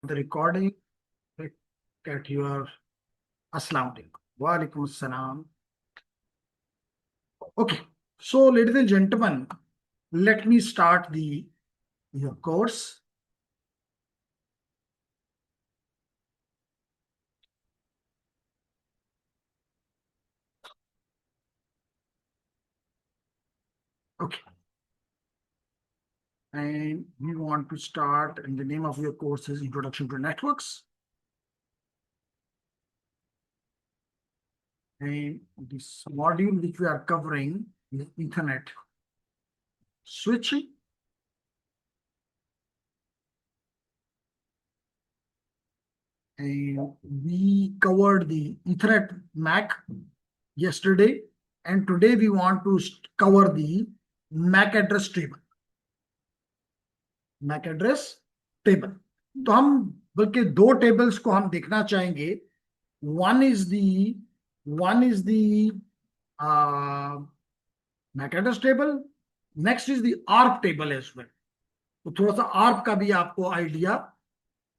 the recording. Look at your Assalamu alaikum. Wa alaikum assalam. Okay, so ladies and gentlemen, let me start your course. Okay, and we want to start, and the name of your course is Introduction to Networks. And this module which we are covering is Ethernet switching. And we covered the Ethernet MAC yesterday, and today we want to cover the MAC address table. MAC address table. तो हम बल्कि दो tables को हम देखना चाहेंगे. One is the MAC address table. Next is the ARP table as well. तो थोड़ा सा ARP का भी आपको आइडिया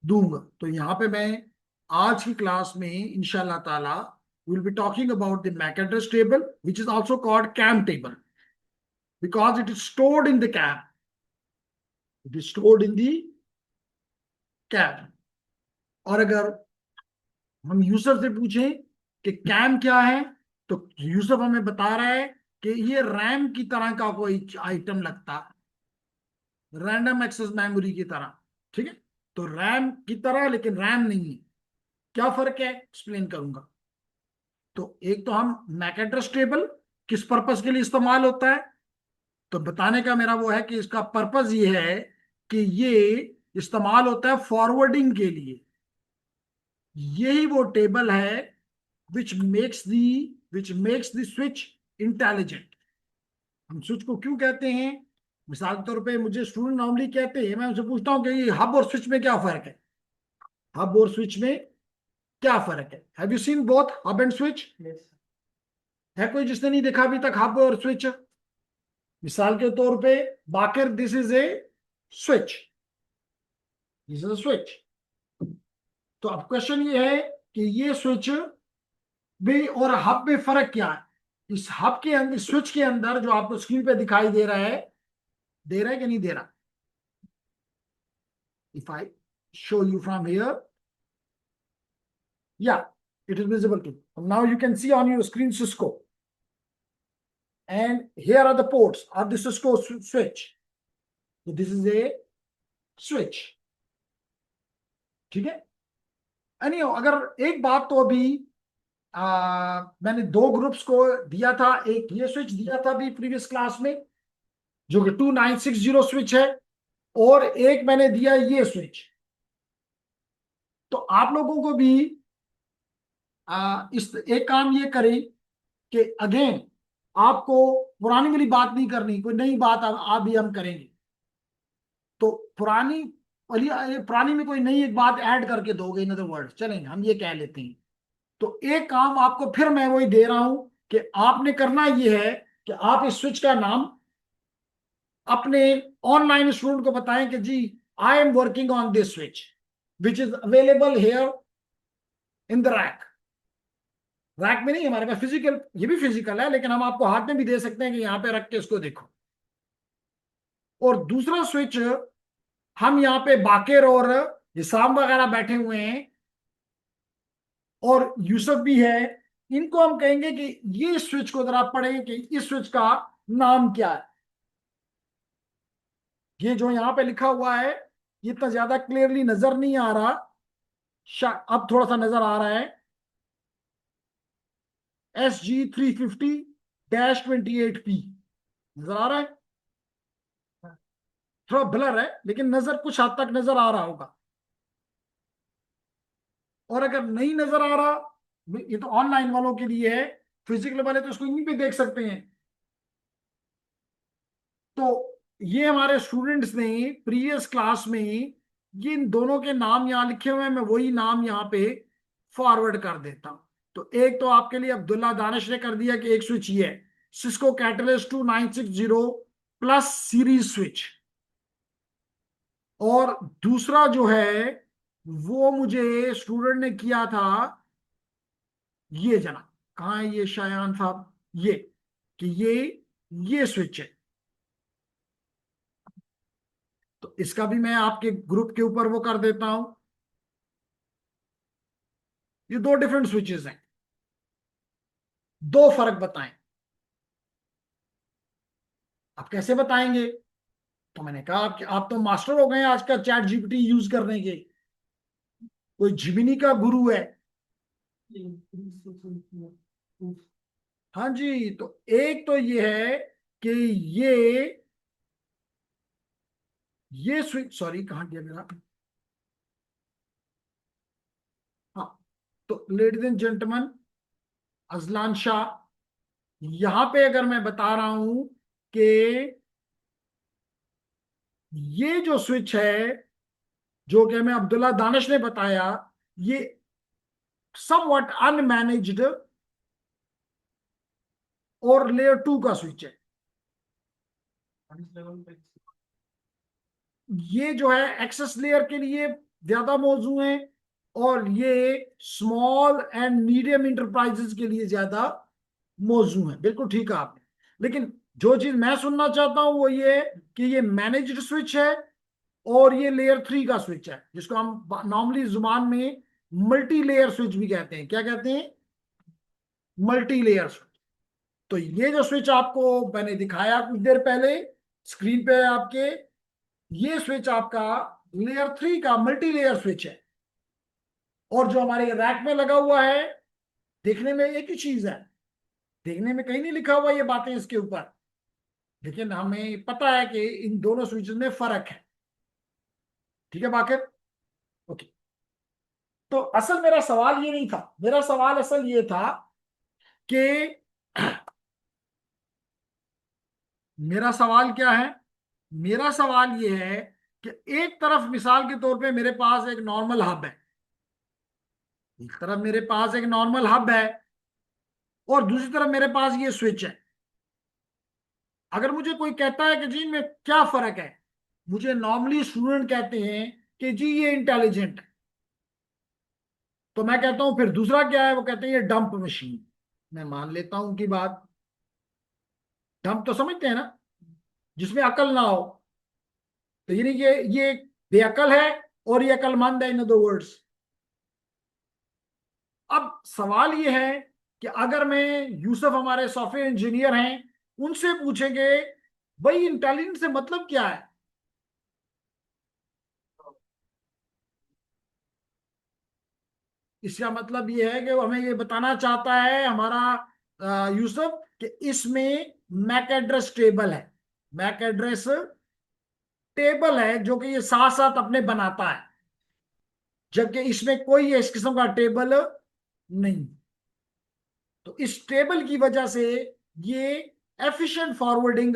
दूंगा. तो यहाँ पे मैं आज की क्लास में इंशाल्लाह ताला we'll be talking about the MAC address table, which is also called CAM table, because it is stored in the CAM. It is stored in the CAM. और अगर हम यूसुफ से पूछें कि कैम क्या है, तो यूसुफ हमें बता रहा है कि ये रैम की तरह का कोई आइटम लगता है, रैंडम एक्सेस मेमोरी की तरह. ठीक है, तो रैम की तरह लेकिन रैम नहीं है. क्या फर्क है एक्सप्लेन करूंगा. तो एक तो हम मैक एड्रेस टेबल किस पर्पस के लिए इस्तेमाल होता है, तो बताने का मेरा वो है कि इसका पर्पस ये है कि ये इस्तेमाल होता है फॉरवर्डिंग के लिए. यही वो टेबल है which makes the switch intelligent. हम स्विच को क्यों कहते हैं, मिसाल के तौर पे मुझे स्टूडेंट नॉर्मली कहते हैं, मैं उनसे पूछता हूं कि ये हब और स्विच में क्या फर्क है. हब और स्विच में क्या फर्क है. Have you seen both hub and switch? है कोई जिसने नहीं देखा अभी तक हब और स्विच? मिसाल के तौर पे Baqir, this is a switch, this is a switch. तो अब क्वेश्चन ये है कि ये स्विच भी और हब में फर्क क्या है. इस हब के अंदर, स्विच के अंदर जो आपको स्क्रीन पे दिखाई दे रहा है कि नहीं दे रहा. If I show you from here, या it is visible to you. Now you can see on your screen Cisco, and here are the ports of the Cisco switch. So this is a switch. ठीक है. Anyhow, अगर एक बात तो अभी मैंने दो ग्रुप्स को दिया था. एक ये स्विच दिया था अभी प्रीवियस क्लास में जो कि 2960 स्विच है, और एक मैंने दिया ये स्विच. तो आप लोगों को भी इस एक काम ये करें कि अगेन आपको पुरानी वाली बात नहीं करनी, कोई नई बात आप भी हम करेंगे. तो पुरानी में कोई नई एक बात ऐड करके दोगे, इन अदर वर्ड चलेंगे, हम ये कह लेते हैं. तो एक काम आपको फिर मैं वही दे रहा हूं कि आपने करना ये है कि आप इस स्विच का नाम अपने ऑनलाइन स्टूडेंट को बताएं कि जी I am working on this switch which is available here in the rack. Rack में नहीं, हमारे पास फिजिकल, ये भी फिजिकल है लेकिन हम आपको हाथ में भी दे सकते हैं कि यहां पे रख के इसको देखो. और दूसरा स्विच हम यहाँ पे बाकिर और हिसाम वगैरह बैठे हुए हैं और यूसुफ भी है, इनको हम कहेंगे कि ये स्विच को जरा पढ़ें कि इस स्विच का नाम क्या है. ये जो यहाँ पे लिखा हुआ है ये इतना ज्यादा क्लियरली नजर नहीं आ रहा, अब थोड़ा सा नजर आ रहा है. SG350-28P नजर आ रहा है. थोड़ा ब्लर है लेकिन नजर कुछ हद तक नजर आ रहा होगा. और अगर नहीं नजर आ रहा, ये तो ऑनलाइन वालों के लिए है, फिजिकल वाले तो इसको यहीं पे देख सकते हैं. तो ये हमारे स्टूडेंट्स ने प्रीवियस क्लास में ये इन दोनों के नाम यहाँ लिखे हुए हैं, मैं वही नाम यहाँ पे फॉरवर्ड कर देता हूं. तो एक तो आपके लिए अब्दुल्ला दानिश ने कर दिया कि एक स्विच ये है Cisco catalyst 2960 plus series switch, और दूसरा जो है वो मुझे स्टूडेंट ने किया था, ये जना, कहाँ है ये शायान साहब, ये कि ये स्विच है। तो इसका भी मैं आपके ग्रुप के ऊपर वो कर देता हूं। ये दो डिफरेंट स्विचेस हैं, दो फर्क बताएं। आप कैसे बताएंगे? तो मैंने कहा आप तो मास्टर हो गए हैं आज का चैट जीपीटी यूज करने के, कोई जिमिनी का गुरु है। हाँ जी, तो एक तो ये है कि ये ये स्विच, सॉरी कहाँ गया मेरा, हाँ, तो ladies and gentleman, Azlan Shah, यहां पे अगर मैं बता रहा हूं कि ये जो स्विच है, जो कि हमें अब्दुल्ला दानिश ने बताया, ये समवट अनमैनेज्ड और लेयर 2 का स्विच है। ये जो है एक्सेस लेयर के लिए ज्यादा मौजू है, और ये स्मॉल एंड मीडियम इंटरप्राइजेस के लिए ज्यादा मौजू है। बिल्कुल ठीक है आपने, लेकिन जो चीज मैं सुनना चाहता हूं वो ये है कि ये मैनेज्ड स्विच है और ये लेयर 3 का स्विच है, जिसको हम नॉर्मली जुबान में मल्टी लेयर स्विच भी कहते हैं। क्या कहते हैं? Multi layer switch. तो ये जो स्विच आपको मैंने दिखाया कुछ देर पहले स्क्रीन पे आपके, ये स्विच आपका लेयर 3 का मल्टी लेयर स्विच है। और जो हमारे रैक में लगा हुआ है, देखने में एक ही चीज है, देखने में कहीं नहीं लिखा हुआ ये बातें इसके ऊपर, लेकिन हमें पता है कि इन दोनों स्विचेस में फर्क है। ठीक है बाकिर? ओके। तो असल मेरा सवाल ये नहीं था, मेरा सवाल असल ये था कि मेरा सवाल क्या है? मेरा सवाल ये है कि एक तरफ मिसाल के तौर पे मेरे पास एक नॉर्मल हब है, एक तरफ मेरे पास एक नॉर्मल हब है और दूसरी तरफ मेरे पास ये स्विच है। अगर मुझे कोई कहता है कि जी इनमें क्या फर्क है, मुझे नॉर्मली स्टूडेंट कहते हैं कि जी ये इंटेलिजेंट है, तो मैं कहता हूं फिर दूसरा क्या है, वो कहते हैं ये डंप मशीन। मैं मान लेता हूं कि बात, डंप तो समझते हैं ना, जिसमें अकल ना हो। तो यानी ये बेअकल है और ये अकलमंद है, इन अदर वर्ड्स। अब सवाल ये है कि अगर मैं, यूसुफ हमारे सॉफ्टवेयर इंजीनियर हैं, उनसे पूछेंगे भाई इंटेलिजेंस से मतलब क्या है, इसका मतलब ये है कि वो हमें ये बताना चाहता है हमारा यूसुफ कि इसमें मैक एड्रेस टेबल है, मैक एड्रेस टेबल है जो कि ये साथ साथ अपने बनाता है, जबकि इसमें कोई इस किस्म का टेबल नहीं। तो इस टेबल की वजह से ये एफिशिएंट फॉरवर्डिंग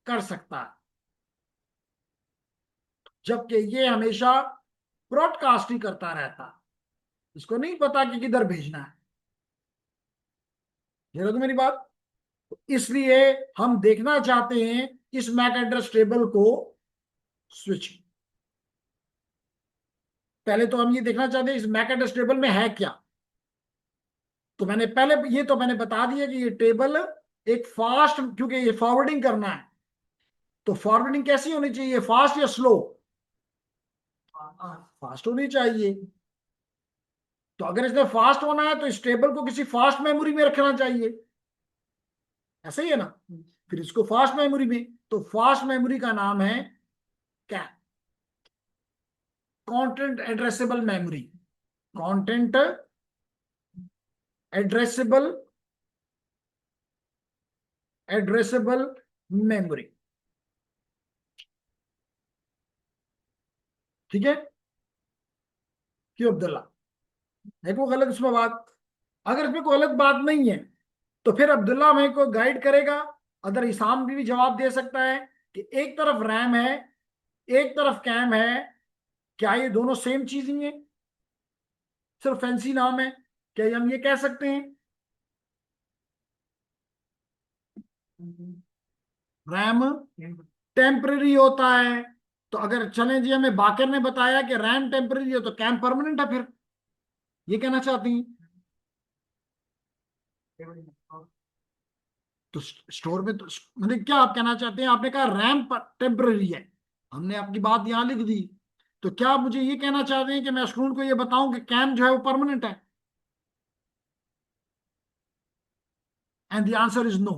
कर सकता है, जबकि ये हमेशा ब्रॉडकास्ट ही करता रहता है, इसको नहीं पता कि किधर भेजना है। ये रही मेरी बात। इसलिए हम देखना चाहते हैं इस मैक एड्रेस टेबल को स्विच। पहले तो हम ये देखना चाहते हैं इस मैक एड्रेस टेबल में है क्या। तो मैंने पहले ये तो मैंने बता दिया कि ये टेबल एक फास्ट, क्योंकि ये फॉरवर्डिंग करना है, तो फॉरवर्डिंग कैसी होनी चाहिए, फास्ट या स्लो? फास्ट होनी चाहिए। तो अगर इसने फास्ट होना है तो इस टेबल को किसी फास्ट मेमोरी में रखना चाहिए, ऐसा ही है ना। फिर इसको फास्ट मेमोरी में, तो फास्ट मेमोरी का नाम है क्या? Content addressable memory, content addressable, addressable memory. ठीक है? क्यों अब्दुल्ला, है कोई गलत इसमें बात? अगर इसमें कोई गलत बात नहीं है तो फिर अब्दुल्ला हमें को गाइड करेगा। अदर इसाम भी जवाब दे सकता है कि एक तरफ रैम है, एक तरफ कैम है, क्या ये दोनों सेम चीज ही है, सिर्फ फैंसी नाम है? क्या हम ये कह सकते हैं रैम टेम्पररी होता है तो अगर चलें जी, हमें बाकर ने बताया कि रैम टेम्पररी है तो कैम परमानेंट है, फिर ये कहना चाहती हैं। तो स्टोर में तो मतलब क्या आप कहना चाहते हैं, आपने कहा रैम टेम्पररी है, हमने आपकी बात यहां लिख दी, तो क्या आप मुझे ये कहना चाहते हैं कि मैं स्टूडेंट को ये बताऊं कि कैम जो है वो परमानेंट है? And the answer is no,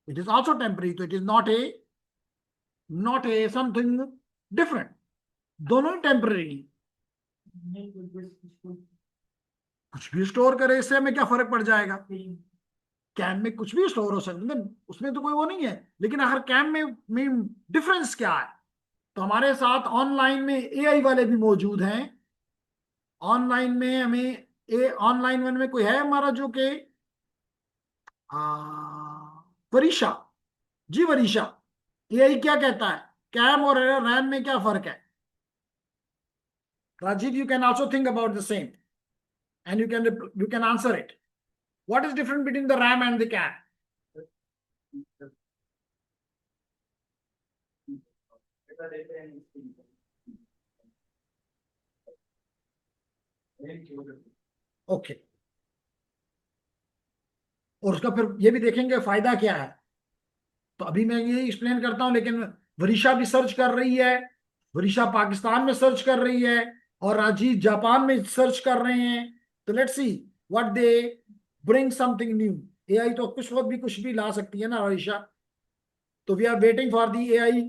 it is also temporary, तो it is not a something different, दोनों ही टेम्पररी। कुछ भी स्टोर करे इससे हमें क्या फर्क पड़ जाएगा? कैम में कुछ भी स्टोर हो सकता है, उसमें तो कोई वो नहीं है, लेकिन अगर कैम में डिफरेंस क्या है? तो हमारे साथ ऑनलाइन में एआई वाले भी मौजूद हैं। ऑनलाइन में हमें ऑनलाइन में कोई है हमारा जो कि वरीशा, जी वरीशा, एआई क्या कहता है, कैम और रैम में क्या फर्क है? Rajeev, you can also think about the same and you can answer it. What is different between the RAM and the CAM? Okay, और उसका फिर ये भी देखेंगे फायदा क्या है। तो अभी मैं ये एक्सप्लेन करता हूं, लेकिन वरीशा भी सर्च कर रही है, वरीशा पाकिस्तान में सर्च कर रही है, और राजीव जापान में सर्च कर रहे हैं। तो let's see what they bring something new. AI तो कुछ वक्त भी कुछ भी ला सकती है ना वरीशा। तो we are waiting for the AI,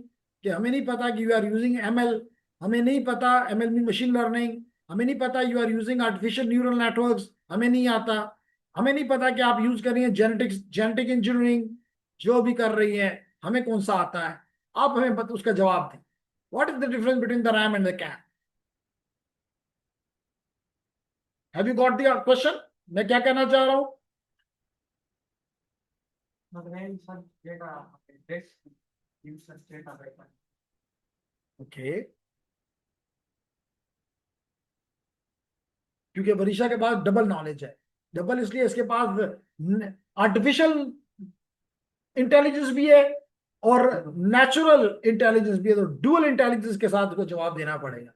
कि हमें नहीं पता कि यू आर यूजिंग एमएल, हमें नहीं पता एमएल में मशीन लर्निंग, हमें नहीं पता you are using artificial neural networks, हमें नहीं आता। हमें नहीं पता कि आप यूज कर रही हैं जेनेटिक्स, जेनेटिक इंजीनियरिंग, जो भी कर रही है, हमें कौन सा आता है? आप हमें उसका जवाब दें। What is the difference between the RAM and the CAM? Have you got the question, मैं क्या कहना चाह रहा हूं? ओके, क्योंकि वरीशा के पास डबल नॉलेज है। डबल इसलिए, इसके पास आर्टिफिशियल इंटेलिजेंस भी है और नेचुरल इंटेलिजेंस भी है, तो डुअल इंटेलिजेंस के साथ को जवाब देना पड़ेगा।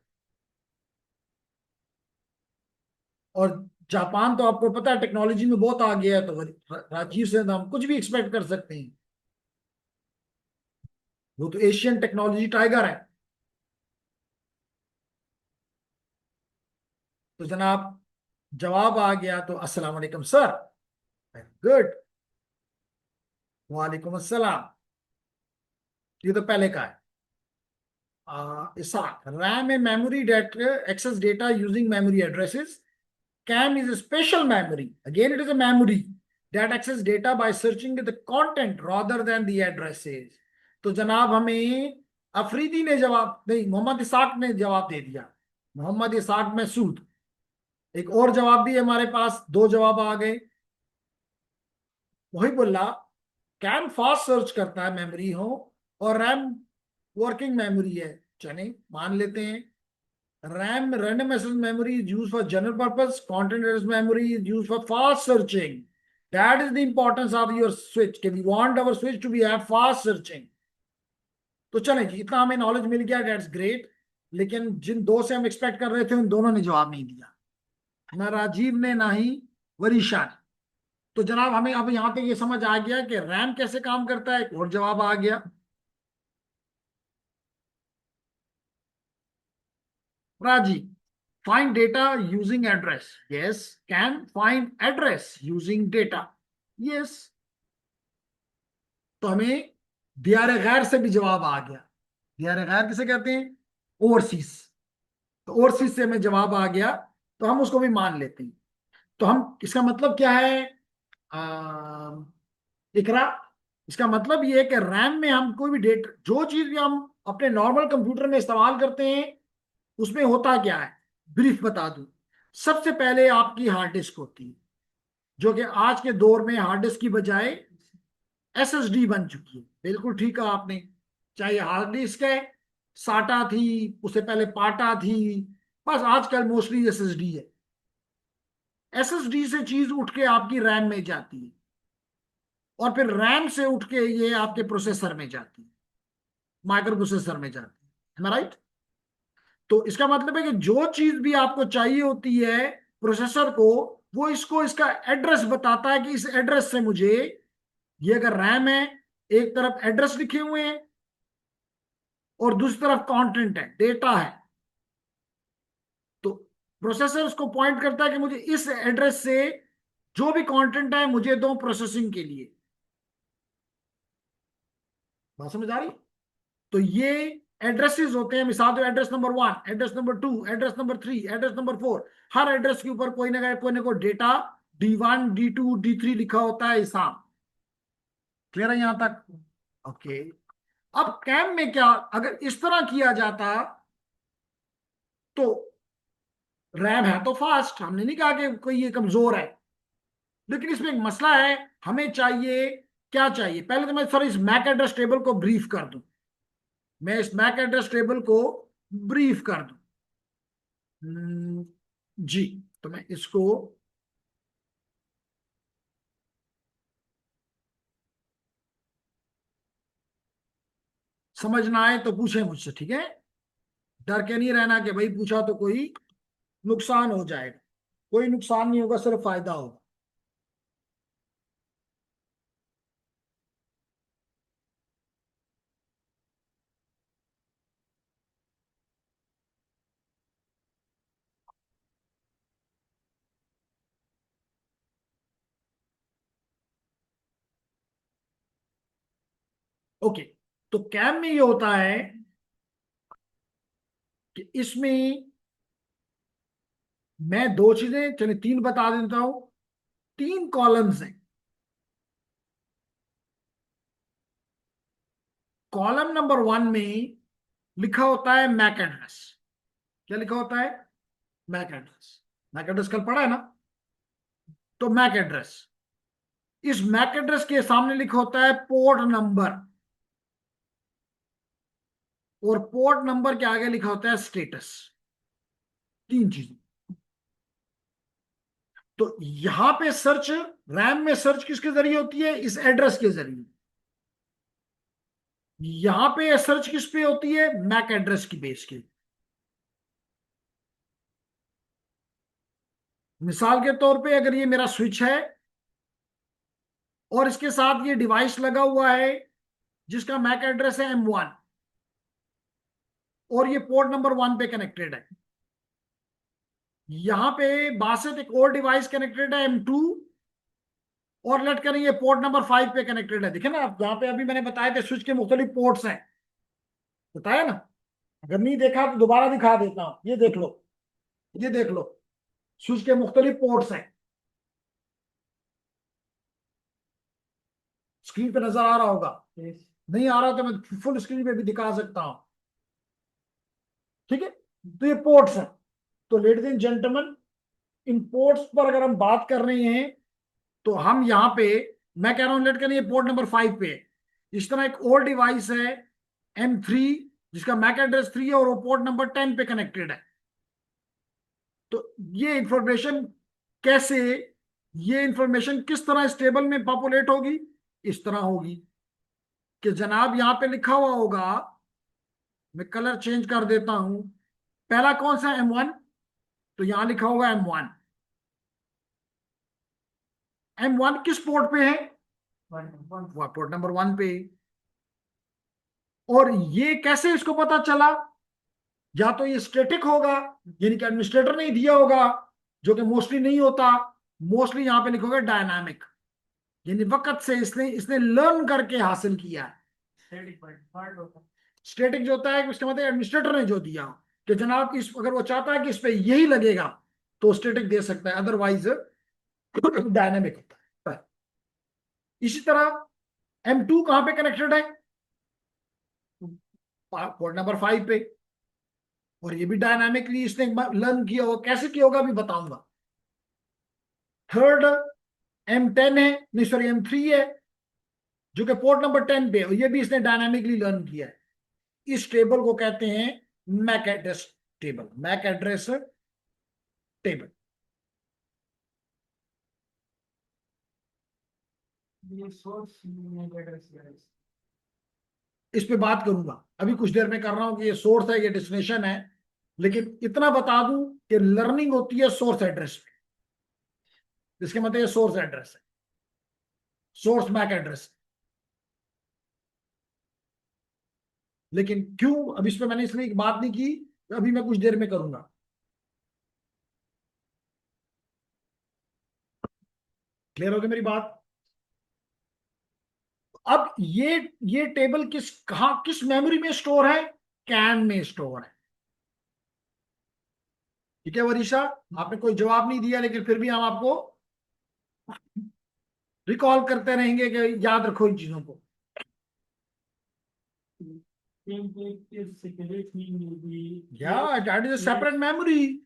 और जापान तो आपको पता है टेक्नोलॉजी में बहुत आगे है, तो राजीव से तो हम कुछ भी एक्सपेक्ट कर सकते हैं, वो तो एशियन टेक्नोलॉजी टाइगर है। तो जनाब, जवाब आ गया, तो अस्सलाम वालेकुम सर। गुड, वालेकुम अस्सलाम। ये तो पहले का है। Ishaq, RAM a memory that access data using memory addresses. CAM is a special memory. Again, it is a memory that access data by searching the content rather than the addresses. तो जनाब हमें अफरीदी ने जवाब नहीं, मोहम्मद इसाक ने जवाब दे दिया। Mohammad Isaac Masood, एक और जवाब भी है हमारे पास, दो जवाब आ गए। वही बोला, कैम फास्ट सर्च करता है मेमोरी हो, और रैम वर्किंग मेमोरी है। चले मान लेते हैं, RAM random access memory is used for general purpose. Content address memory is used for fast searching. That is the importance of your switch. We want our switch to be have fast searching. तो चलें जी, इतना हमें knowledge मिल गया, that's great. लेकिन जिन दो से हम expect कर रहे थे उन दोनों ने जवाब नहीं दिया, ना राजीव ने ना ही वरीशा ने। तो जनाब हमें अब यहाँ तक ये समझ आ गया कि रैम कैसे काम करता है, एक और जवाब आ गया। Rajiv, find data using address. Yes. Can find address using data. Yes. तो हमें दियार गैर से भी जवाब आ गया। दियार गैर किसे कहते हैं? ओवरसीज। तो ओवरसीज से हमें जवाब आ गया, तो हम उसको भी मान लेते हैं। तो हम, इसका मतलब क्या है इकरा? इसका मतलब ये है कि रैम में हम कोई भी डेट, जो चीज भी हम अपने नॉर्मल कंप्यूटर में इस्तेमाल करते हैं, उसमें होता क्या है, ब्रीफ बता दूं। सबसे पहले आपकी हार्ड डिस्क होती है, जो कि आज के दौर में हार्ड डिस्क की बजाय एसएसडी बन चुकी है। बिल्कुल ठीक कहा आपने, चाहे हार्ड डिस्क है, साटा थी, उससे पहले पाटा थी, बस आजकल मोस्टली एसएसडी है। एसएसडी से चीज उठ के आपकी रैम में जाती है, और फिर रैम से उठ के ये आपके प्रोसेसर में जाती है, माइक्रो प्रोसेसर में जाती है। मैं राइट? तो इसका मतलब है कि जो चीज भी आपको चाहिए होती है प्रोसेसर को, वो इसको इसका एड्रेस बताता है कि इस एड्रेस से मुझे, ये अगर रैम है, एक तरफ एड्रेस लिखे हुए हैं और दूसरी तरफ कंटेंट है, डेटा है, तो प्रोसेसर उसको पॉइंट करता है कि मुझे इस एड्रेस से जो भी कंटेंट है मुझे दो प्रोसेसिंग के लिए। बात समझ आ रही? तो ये एड्रेसेस होते हैं, मिसाल दो, address number 1, address number 2, address number 3, address number 4। हर एड्रेस के ऊपर कोई ना कोई डेटा D1 D2 D3 लिखा होता है, हिसाब। क्लियर है यहां तक? ओके। अब कैम में क्या, अगर इस तरह किया जाता तो रैम है तो फास्ट, हमने नहीं कहा कि कोई ये कमजोर है, लेकिन इसमें एक मसला है। हमें चाहिए, क्या चाहिए, पहले तो मैं सर इस मैक एड्रेस टेबल को ब्रीफ कर दूं। मैं इस मैक एड्रेस टेबल को ब्रीफ कर दूं। जी। तो मैं इसको, समझ ना आए तो पूछे मुझसे, ठीक है? डर के नहीं रहना कि भाई पूछा तो कोई नुकसान हो जाएगा। कोई नुकसान नहीं होगा, सिर्फ फायदा होगा। ओके। तो कैम में ये होता है कि इसमें मैं दो चीजें, चलिए तीन बता देता हूं। तीन कॉलम्स हैं। कॉलम नंबर 1 में लिखा होता है मैक एड्रेस। क्या लिखा होता है? MAC address. मैक एड्रेस कल पढ़ा है ना? तो मैक एड्रेस, इस मैक एड्रेस के सामने लिखा होता है पोर्ट नंबर, और पोर्ट नंबर के आगे लिखा होता है स्टेटस। तीन चीजें। तो यहां पे सर्च, रैम में सर्च किसके जरिए होती है? इस एड्रेस के जरिए। यहां पे सर्च किस पे होती है? मैक एड्रेस की बेस के। मिसाल के तौर पे अगर ये मेरा स्विच है और इसके साथ ये डिवाइस लगा हुआ है जिसका मैक एड्रेस है M1, और ये पोर्ट नंबर 1 पे कनेक्टेड है। यहां पे बासत एक और डिवाइस कनेक्टेड है M2, और लेट करें ये पोर्ट नंबर 5 पे कनेक्टेड है। देखे ना आप, जहां पे अभी मैंने बताया था स्विच के मुख्तलिफ पोर्ट्स हैं, बताया ना? अगर नहीं देखा तो दोबारा दिखा देता हूं, ये देख लो, ये देख लो, स्विच के मुख्तलिफ पोर्ट्स हैं। स्क्रीन पे नजर आ रहा होगा। नहीं आ रहा तो मैं फुल स्क्रीन पे भी दिखा सकता हूं। ठीक है? तो ये पोर्ट्स हैं। तो ladies and gentleman, in ports पर अगर हम बात कर रहे हैं तो हम यहाँ पे, मैं कह रहा हूं लेट कर, ये पोर्ट नंबर 5 पे है। इस तरह एक और डिवाइस है M3 जिसका मैक एड्रेस 3 है और वो पोर्ट नंबर 10 पे कनेक्टेड है। तो ये इंफॉर्मेशन कैसे, ये इंफॉर्मेशन किस तरह इस टेबल में पॉपुलेट होगी? इस तरह होगी कि जनाब यहां पे लिखा हुआ होगा, मैं कलर चेंज कर देता हूं। पहला कौन सा? M1। तो यहां लिखा होगा M1। M1 किस पोर्ट पे है? पोर्ट नंबर 1 पे। और ये कैसे इसको पता चला? या तो ये स्टेटिक होगा, यानी कि एडमिनिस्ट्रेटर ने ही दिया होगा, जो कि मोस्टली नहीं होता। मोस्टली यहां पे लिखोगे डायनामिक, यानी वक्त से इसने इसने लर्न करके हासिल किया है। स्टेटिक जो होता है उसके मतलब एडमिनिस्ट्रेटर ने जो दिया, कि जनाब इस, अगर वो चाहता है कि इस पे यही लगेगा तो स्टेटिक दे सकता है, अदरवाइज डायनामिक होता है। इसी तरह M2 कहां पे कनेक्टेड है? पोर्ट नंबर 5 पे। और ये भी डायनामिकली इसने लर्न किया होगा, कैसे किया होगा अभी बताऊंगा। थर्ड M10 है, नहीं सॉरी M3 है, जो कि पोर्ट नंबर 10 पे है, और ये भी इसने डायनामिकली लर्न किया है। इस टेबल को कहते हैं MAC address table. MAC address table. इस पे बात करूंगा, अभी कुछ देर में कर रहा हूं कि ये सोर्स है, ये डेस्टिनेशन है, लेकिन इतना बता दूं कि लर्निंग होती है सोर्स एड्रेस पे, इसके मतलब ये सोर्स एड्रेस है, सोर्स मैक एड्रेस। लेकिन क्यों अभी इस पे मैंने इसलिए बात नहीं की, अभी मैं कुछ देर में करूंगा। क्लियर हो गई मेरी बात? अब ये टेबल किस मेमोरी में स्टोर है? कैन में स्टोर है। ठीक है वरीशा, आपने कोई जवाब नहीं दिया, लेकिन फिर भी हम आपको रिकॉल करते रहेंगे कि याद रखो इन चीजों को। Yeah, that is a separate memory.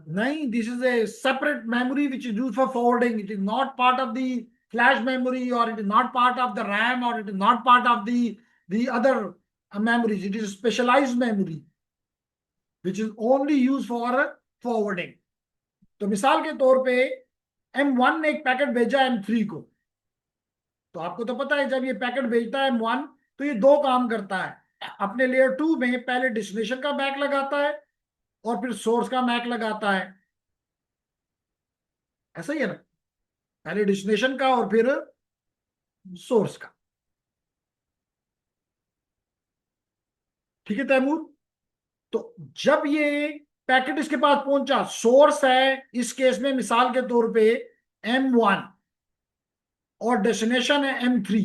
नहीं, this is a separate memory which is used for forwarding. It is not part of the flash memory, or it is not part of the RAM, or it is not part of the other memories. It is a specialized memory which is only used for forwarding. तो मिसाल के तौर पे M1 ने एक packet भेजा M3 को, तो आपको तो पता है जब ये पैकेट भेजता है M1, तो ये दो काम करता है। अपने लेयर 2 में पहले डेस्टिनेशन का मैक लगाता है और फिर सोर्स का मैक लगाता है, ऐसा ही है ना? पहले डेस्टिनेशन का और फिर सोर्स का। ठीक है तैमूर? तो जब ये पैकेट इसके पास पहुंचा, सोर्स है इस केस में मिसाल के तौर पे M1 और डेस्टिनेशन है M3,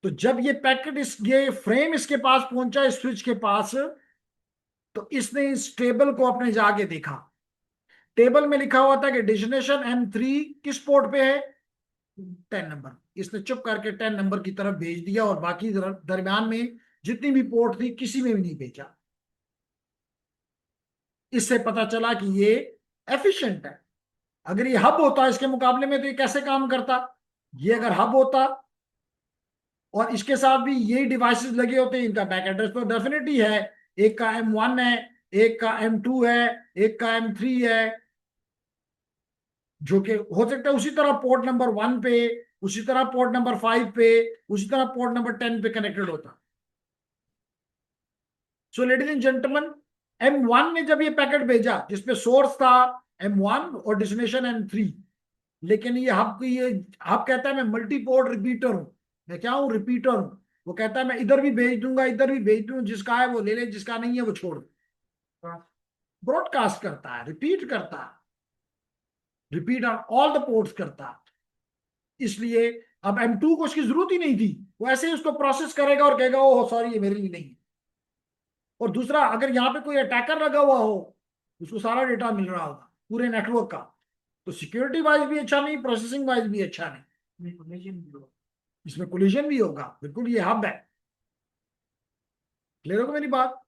तो जब ये फ्रेम इसके पास पहुंचा, इस स्विच के पास, तो इसने इस टेबल को अपने जाके देखा। टेबल में लिखा हुआ था कि डेस्टिनेशन M3 किस पोर्ट पे है? 10 नंबर। इसने चुप करके 10 नंबर की तरफ भेज दिया, और बाकी दरमियान में जितनी भी पोर्ट थी किसी में भी नहीं भेजा। इससे पता चला कि ये एफिशिएंट है। अगर ये हब होता इसके मुकाबले में, तो ये कैसे काम करता? ये अगर हब होता और इसके साथ भी यही डिवाइसेस लगे होते, इनका बैक एड्रेस तो डेफिनेटली है, एक का M1 है, एक का M2 है, एक का M3 है, जो कि हो सकता है उसी तरह पोर्ट नंबर 1 पे, उसी तरह पोर्ट नंबर 5 पे, उसी तरह पोर्ट नंबर 10 पे कनेक्टेड होता। सो लेडीज एंड जेंटलमैन, M1 ने जब ये पैकेट भेजा जिसपे सोर्स था M1 और डेस्टिनेशन M3, लेकिन ये हब कहता है मैं मल्टी पोर्ट रिपीटर हूं। मैं क्या हूं? रिपीटर हूं। वो कहता है मैं इधर भी भेज दूंगा, इधर भी भेज दूंगा, जिसका है वो ले ले, जिसका नहीं है वो छोड़ दे। ब्रॉडकास्ट करता है, रिपीट करता है, repeat on all the ports करता है। इसलिए अब M2 को उसकी जरूरत ही नहीं थी, वो ऐसे ही उसको प्रोसेस करेगा और कहेगा ओह सॉरी ये मेरे लिए नहीं है। और दूसरा, अगर यहाँ पे कोई अटैकर लगा हुआ हो, उसको सारा डेटा मिल रहा होगा पूरे नेटवर्क का, तो सिक्योरिटी वाइज भी अच्छा नहीं, प्रोसेसिंग वाइज भी अच्छा नहीं, इसमें कोलिजन भी होगा। बिल्कुल ये हब है। क्लियर होगा मेरी बात?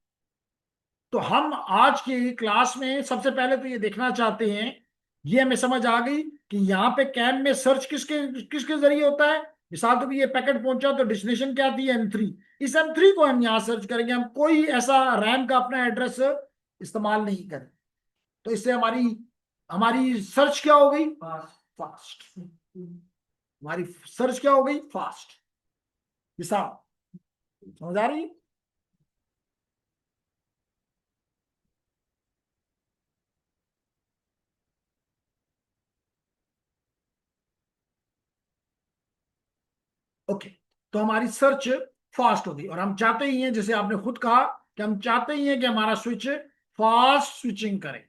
तो हम आज की क्लास में सबसे पहले तो ये देखना चाहते हैं, ये हमें समझ आ गई कि यहाँ पे कैन में सर्च किसके किसके जरिए होता है। मिसाल तो ये पैकेट पहुंचा तो डेस्टिनेशन क्या थी? M3। इस M3 को हम यहाँ सर्च करेंगे, हम कोई ऐसा रैम का अपना एड्रेस इस्तेमाल नहीं करें। तो इससे हमारी हमारी सर्च क्या हो गई? फास्ट। हमारी सर्च क्या हो गई? फास्ट। मिसाल समझ आ रही? ओके, तो हमारी सर्च फास्ट होगी, और हम चाहते ही हैं, जैसे आपने खुद कहा कि हम चाहते ही हैं कि हमारा स्विच फास्ट स्विचिंग करे।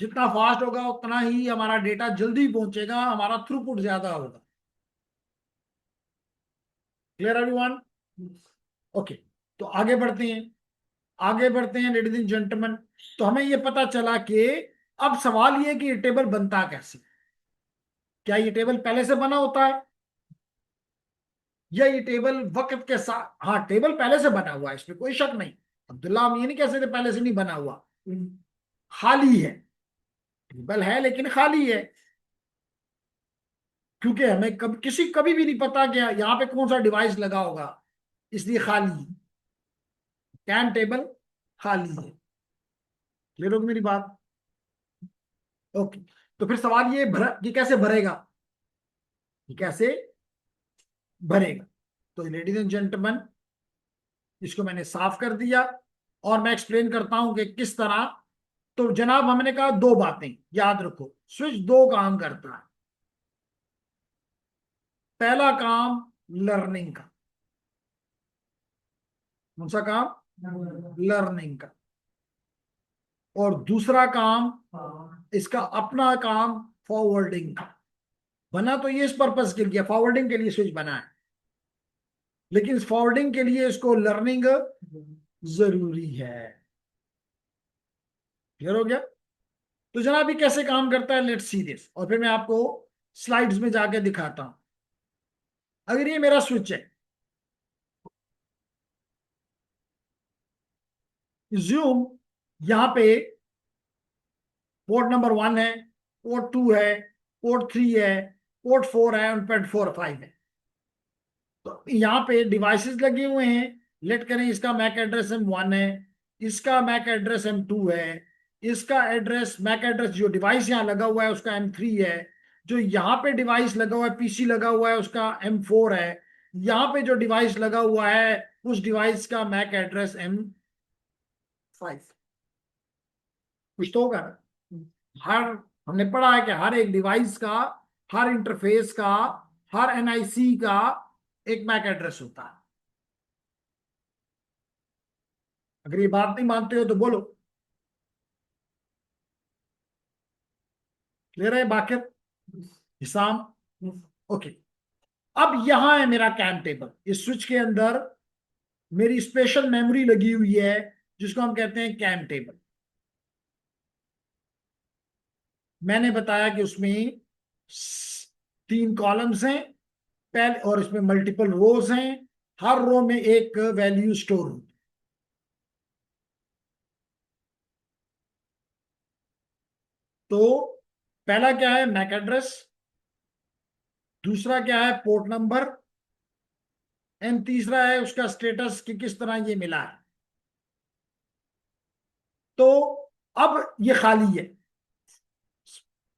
जितना फास्ट होगा उतना ही हमारा डेटा जल्दी पहुंचेगा, हमारा थ्रूपुट ज्यादा होगा। Clear everyone? ओके, तो आगे बढ़ते हैं, आगे बढ़ते हैं लेडीज एंड जेंटलमैन। तो हमें ये पता चला कि अब सवाल ये कि ये टेबल बनता कैसे? क्या ये टेबल पहले से बना होता है, या ये टेबल वक्त के साथ? हाँ, टेबल पहले से बना हुआ है, इसमें कोई शक नहीं। अब्दुल्ला, हम ये नहीं कह सकते पहले से नहीं बना हुआ, खाली है। टेबल है लेकिन खाली है, क्योंकि हमें कभी भी नहीं पता कि यहाँ पे कौन सा डिवाइस लगा होगा, इसलिए खाली है। कैन टेबल खाली है। क्लियर होगी मेरी बात? ओके, तो फिर सवाल ये कैसे भरेगा? कैसे भरेगा। तो लेडीज एंड जेंटलमैन, इसको मैंने साफ कर दिया और मैं एक्सप्लेन करता हूं कि किस तरह। तो जनाब हमने कहा दो बातें याद रखो, स्विच दो काम करता है। पहला काम लर्निंग का। कौन सा काम? लर्निंग का। और दूसरा काम इसका अपना काम फॉरवर्डिंग का। बना तो ये इस पर्पज के लिए, फॉरवर्डिंग के लिए स्विच बना है, लेकिन इस फॉरवर्डिंग के लिए इसको लर्निंग जरूरी है। क्लियर हो गया? तो जनाब ये कैसे काम करता है, लेट्स सी दिस, और फिर मैं आपको स्लाइड्स में जाके दिखाता हूं। अगर ये मेरा स्विच है, ज्यूम यहां पे पोर्ट नंबर 1 है, पोर्ट 2 है, पोर्ट 3 है, पोर्ट 4 है और पोर्ट 4 5 है। तो यहाँ पे डिवाइसेस लगे हुए हैं। लेट करें इसका मैक एड्रेस M1 है, इसका मैक एड्रेस M2 है, इसका एड्रेस मैक एड्रेस जो डिवाइस यहाँ लगा हुआ है उसका M3 है, जो यहाँ पे डिवाइस लगा हुआ है पीसी लगा हुआ है उसका M4 है, यहाँ पे जो डिवाइस लगा हुआ है उस डिवाइस का मैक एड्रेस M5। कुछ तो होगा ना। हर हमने पढ़ा है कि हर एक डिवाइस का, हर इंटरफेस का, हर एनआईसी का एक मैक एड्रेस होता है। अगर ये बात नहीं मानते हो तो बोलो। क्लियर है बाकिर? हिसाम? ओके। अब यहां है मेरा कैम टेबल। इस स्विच के अंदर मेरी स्पेशल मेमोरी लगी हुई है जिसको हम कहते हैं कैम टेबल। मैंने बताया कि उसमें 3 कॉलम्स हैं पहले, और इसमें मल्टीपल रोज हैं। हर रो में एक वैल्यू स्टोर होती है। तो पहला क्या है? MAC address. दूसरा क्या है? Port number. एंड तीसरा है उसका स्टेटस कि किस तरह ये मिला है। तो अब ये खाली है,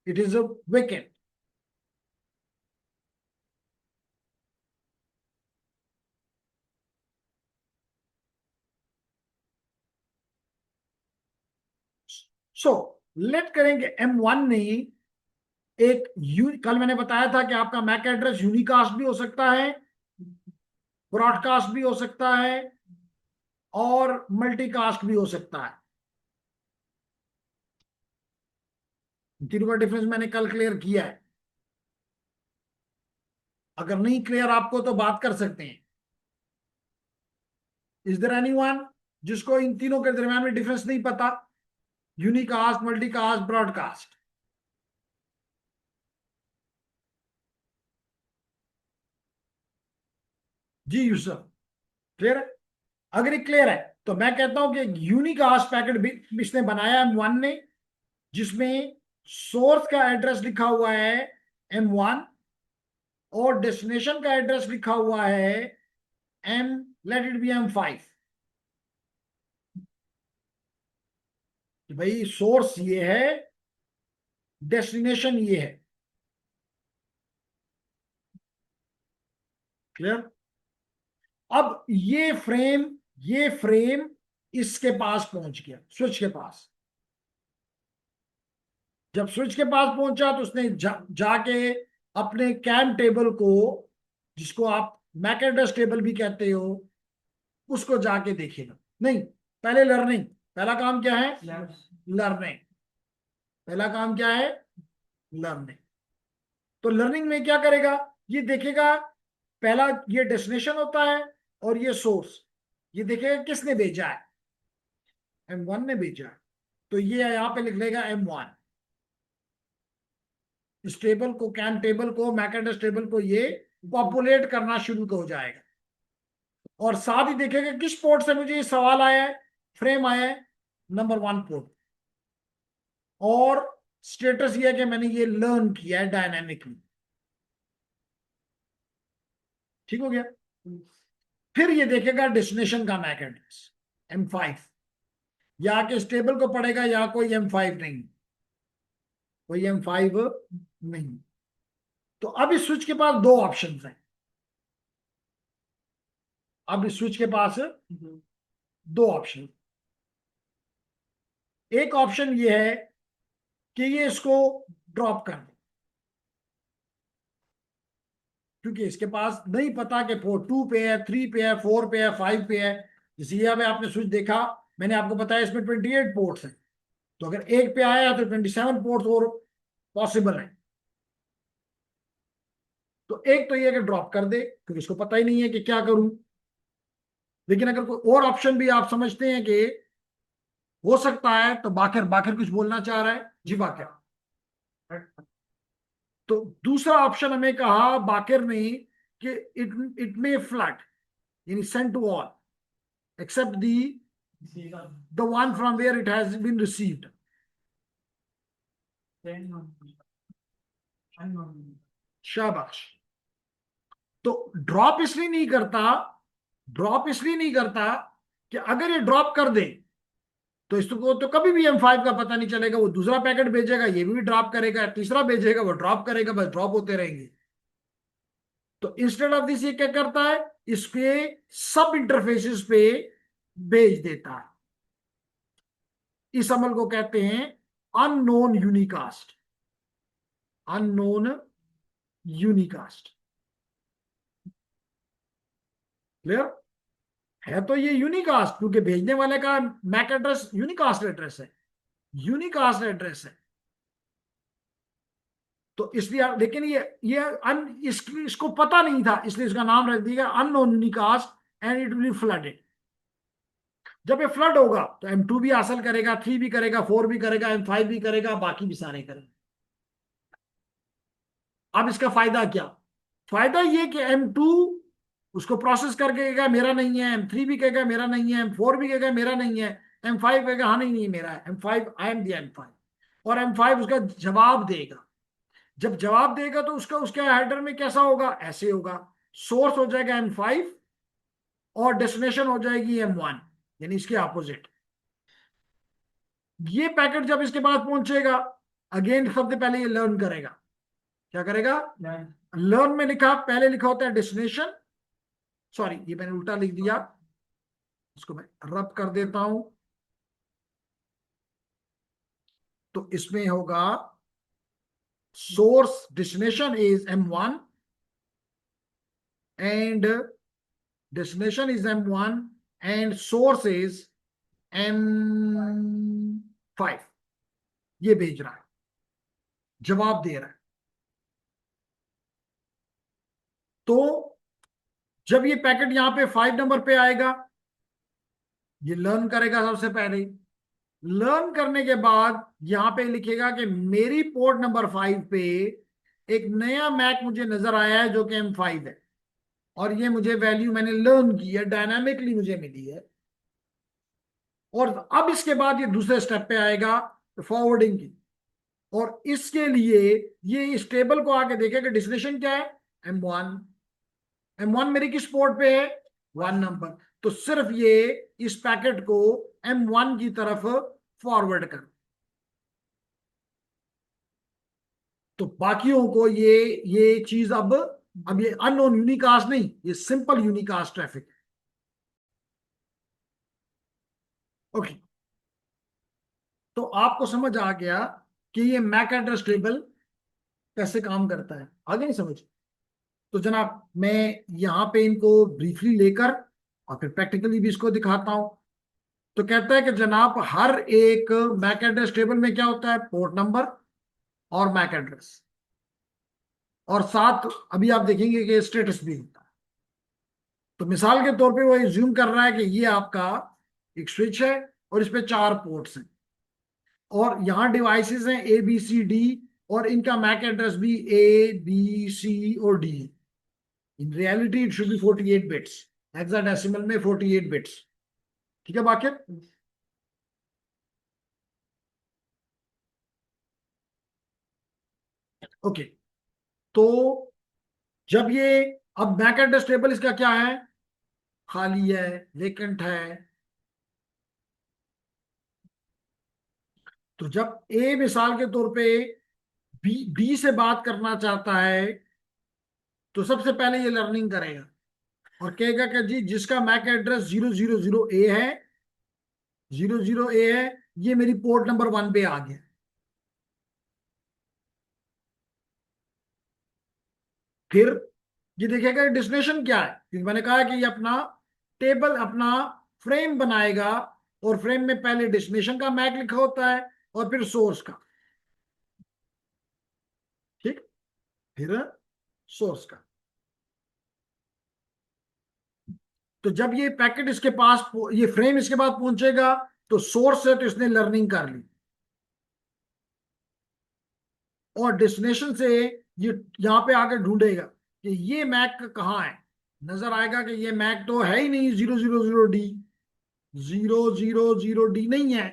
it is a vacant. So let करेंगे M1 ने कल मैंने बताया था कि आपका मैक एड्रेस यूनिकास्ट भी हो सकता है, ब्रॉडकास्ट भी हो सकता है और मल्टीकास्ट भी हो सकता है। तीनों का डिफरेंस मैंने कल क्लियर किया है। अगर नहीं क्लियर आपको तो बात कर सकते हैं। इज देयर एनीवन जिसको इन तीनों के दरमियान में डिफरेंस नहीं पता? Unicast, multicast, broadcast. जी यूसुफ, क्लियर है? अगर ये क्लियर है तो मैं कहता हूं कि यूनिकास्ट पैकेट भी इसने बनाया M1 ने, जिसमें सोर्स का एड्रेस लिखा हुआ है M1 और डेस्टिनेशन का एड्रेस लिखा हुआ है M let it be M5। भाई सोर्स ये है, डेस्टिनेशन ये है। क्लियर? अब ये फ्रेम इसके पास पहुंच गया, स्विच के पास। जब स्विच के पास पहुंचा तो उसने जाके अपने कैम टेबल को, जिसको आप मैक एड्रेस टेबल भी कहते हो, उसको जाके देखेगा। नहीं, पहले लर्निंग। पहला काम क्या है? लर्निंग। पहला काम क्या है? लर्निंग। तो लर्निंग में क्या करेगा? ये देखेगा, पहला ये डेस्टिनेशन होता है और ये सोर्स। ये देखेगा किसने भेजा है, M1 ने भेजा है। तो ये यहां पे लिख लेगा M1। इस टेबल को, कैम टेबल को, मैक एड्रेस टेबल को ये पॉपुलेट करना शुरू हो जाएगा। और साथ ही देखेगा किस पोर्ट से मुझे ये सवाल आया है, फ्रेम आया है, नंबर 1 पोर्ट। और स्टेटस ये है कि मैंने ये लर्न किया है डायनेमिकली। ठीक हो गया? फिर ये देखेगा डेस्टिनेशन का मैक एड्रेस M5। या के इस टेबल को पढ़ेगा, या कोई M5 नहीं, कोई M5 नहीं। तो अब इस स्विच के पास दो ऑप्शन हैं। अब इस स्विच के पास दो ऑप्शन। एक ऑप्शन ये है कि ये इसको ड्रॉप कर दे, क्योंकि इसके पास नहीं पता कि 4 2 पे है, 3 पे है, 4 पे है, 5 पे है। इसलिए अब आपने स्विच देखा, मैंने आपको बताया इसमें 28 पोर्ट्स हैं। तो अगर एक पे आया तो 27 पोर्ट्स और पॉसिबल है। तो एक तो ये कि ड्रॉप कर दे, क्योंकि इसको पता ही नहीं है कि क्या करूं। लेकिन अगर कोई और ऑप्शन भी आप समझते हैं कि हो सकता है, तो बाकर बाकर कुछ बोलना चाह रहा है जी, बाकर। तो दूसरा ऑप्शन हमें कहा बाकर ने कि इट मे फ्लड, यानी send to all except the one from where it has been received. शाबाश। तो ड्रॉप इसलिए नहीं करता कि अगर ये ड्रॉप कर दे तो इसको तो कभी भी M5 का पता नहीं चलेगा। वो दूसरा पैकेट भेजेगा, ये भी ड्रॉप करेगा, तीसरा भेजेगा, वो ड्रॉप करेगा, बस ड्रॉप होते रहेंगे। तो इंस्टेड ऑफ दिस ये क्या करता है, इसके सब इंटरफेसेस पे भेज देता है। इस अमल को कहते हैं unknown unicast. Unknown unicast. Clear है? तो ये यूनिकास्ट, क्योंकि भेजने वाले का मैक एड्रेस यूनिकास्ट एड्रेस है, यूनिकास्ट एड्रेस है। तो इसलिए लेकिन इसको पता नहीं था, इसलिए इसका नाम रख दिया unknown unicast and it will flooded. जब ये फ्लड होगा तो M2 भी हासिल करेगा, 3 भी करेगा, 4 भी करेगा, M5 भी करेगा, बाकी भी सारे करेंगे। अब इसका फायदा क्या? फायदा ये कि M2 उसको प्रोसेस करके कहेगा मेरा नहीं है, M3 भी कहेगा मेरा नहीं है, M4 भी कहेगा मेरा नहीं है, M5 कहेगा हाँ नहीं नहीं मेरा है, M5 I am the M5। और M5 उसका जवाब देगा। जब जवाब देगा तो उसका उसके हेडर में कैसा होगा, ऐसे होगा। सोर्स हो जाएगा M5 और डेस्टिनेशन हो जाएगी M1, यानी इसके ऑपोजिट। ये पैकेट जब इसके पास पहुंचेगा, अगेन सबसे पहले ये लर्न करेगा। क्या करेगा? लर्न में लिखा, पहले लिखा होता है डेस्टिनेशन। सॉरी, ये मैंने उल्टा लिख दिया, इसको मैं रब कर देता हूं। तो इसमें होगा source destination is M1 and destination is M1 and source is M5। ये भेज रहा है, जवाब दे रहा है। तो जब ये पैकेट यहां पे 5 नंबर पे आएगा, ये लर्न करेगा सबसे पहले। लर्न करने के बाद यहां पे लिखेगा कि मेरी पोर्ट नंबर 5 पे एक नया मैक मुझे नजर आया है जो कि M5 है, और ये मुझे वैल्यू मैंने लर्न की है, डायनामिकली मुझे मिली है। और अब इसके बाद ये दूसरे स्टेप पे आएगा, फॉरवर्डिंग की। और इसके लिए ये इस टेबल को आके देखेगा डेस्टिनेशन क्या है, M1। M1 मेरी किस पोर्ट पे है, 1 नंबर। तो सिर्फ ये इस पैकेट को M1 की तरफ फॉरवर्ड कर। तो बाकियों को ये चीज अब ये अननोन यूनिकास्ट नहीं, ये सिंपल यूनिकास्ट ट्रैफिक है। ओके, तो आपको समझ आ गया कि ये मैक एड्रेस टेबल कैसे काम करता है। आगे नहीं समझ? तो जनाब मैं यहाँ पे इनको ब्रीफली लेकर और फिर प्रैक्टिकली भी इसको दिखाता हूं। तो कहता है कि जनाब हर एक मैक एड्रेस टेबल में क्या होता है, पोर्ट नंबर और मैक एड्रेस, और साथ अभी आप देखेंगे कि स्टेटस भी होता है। तो मिसाल के तौर पे वो एज्यूम कर रहा है कि ये आपका एक स्विच है और इस पे 4 पोर्ट्स हैं, और यहाँ डिवाइसेस हैं ABCD, और इनका मैक एड्रेस भी ABC और D है। In reality it should be 48 bits, hexadecimal में 48 बिट्स। ठीक है बाकी? ओके, तो जब ये अब मैक एड्रेस टेबल इसका क्या है, खाली है, वेकेंट है। तो जब ए मिसाल के तौर पे बी से बात करना चाहता है, तो सबसे पहले ये लर्निंग करेगा और कहेगा कि जी जिसका मैक एड्रेस 000 ए है, 00 ए है, ये मेरी पोर्ट नंबर 1 पे आ गया। फिर ये देखेगा डेस्टिनेशन क्या है, क्योंकि मैंने कहा कि ये अपना टेबल, अपना फ्रेम बनाएगा, और फ्रेम में पहले डेस्टिनेशन का मैक लिखा होता है और फिर सोर्स का। ठीक, फिर सोर्स का। तो जब ये पैकेट इसके पास, ये फ्रेम इसके पास पहुंचेगा, तो सोर्स से तो इसने लर्निंग कर ली, और डेस्टिनेशन से ये यहां पे आकर ढूंढेगा कि ये मैक कहाँ है। नजर आएगा कि ये मैक तो है ही नहीं, 000 डी, 000 डी नहीं है,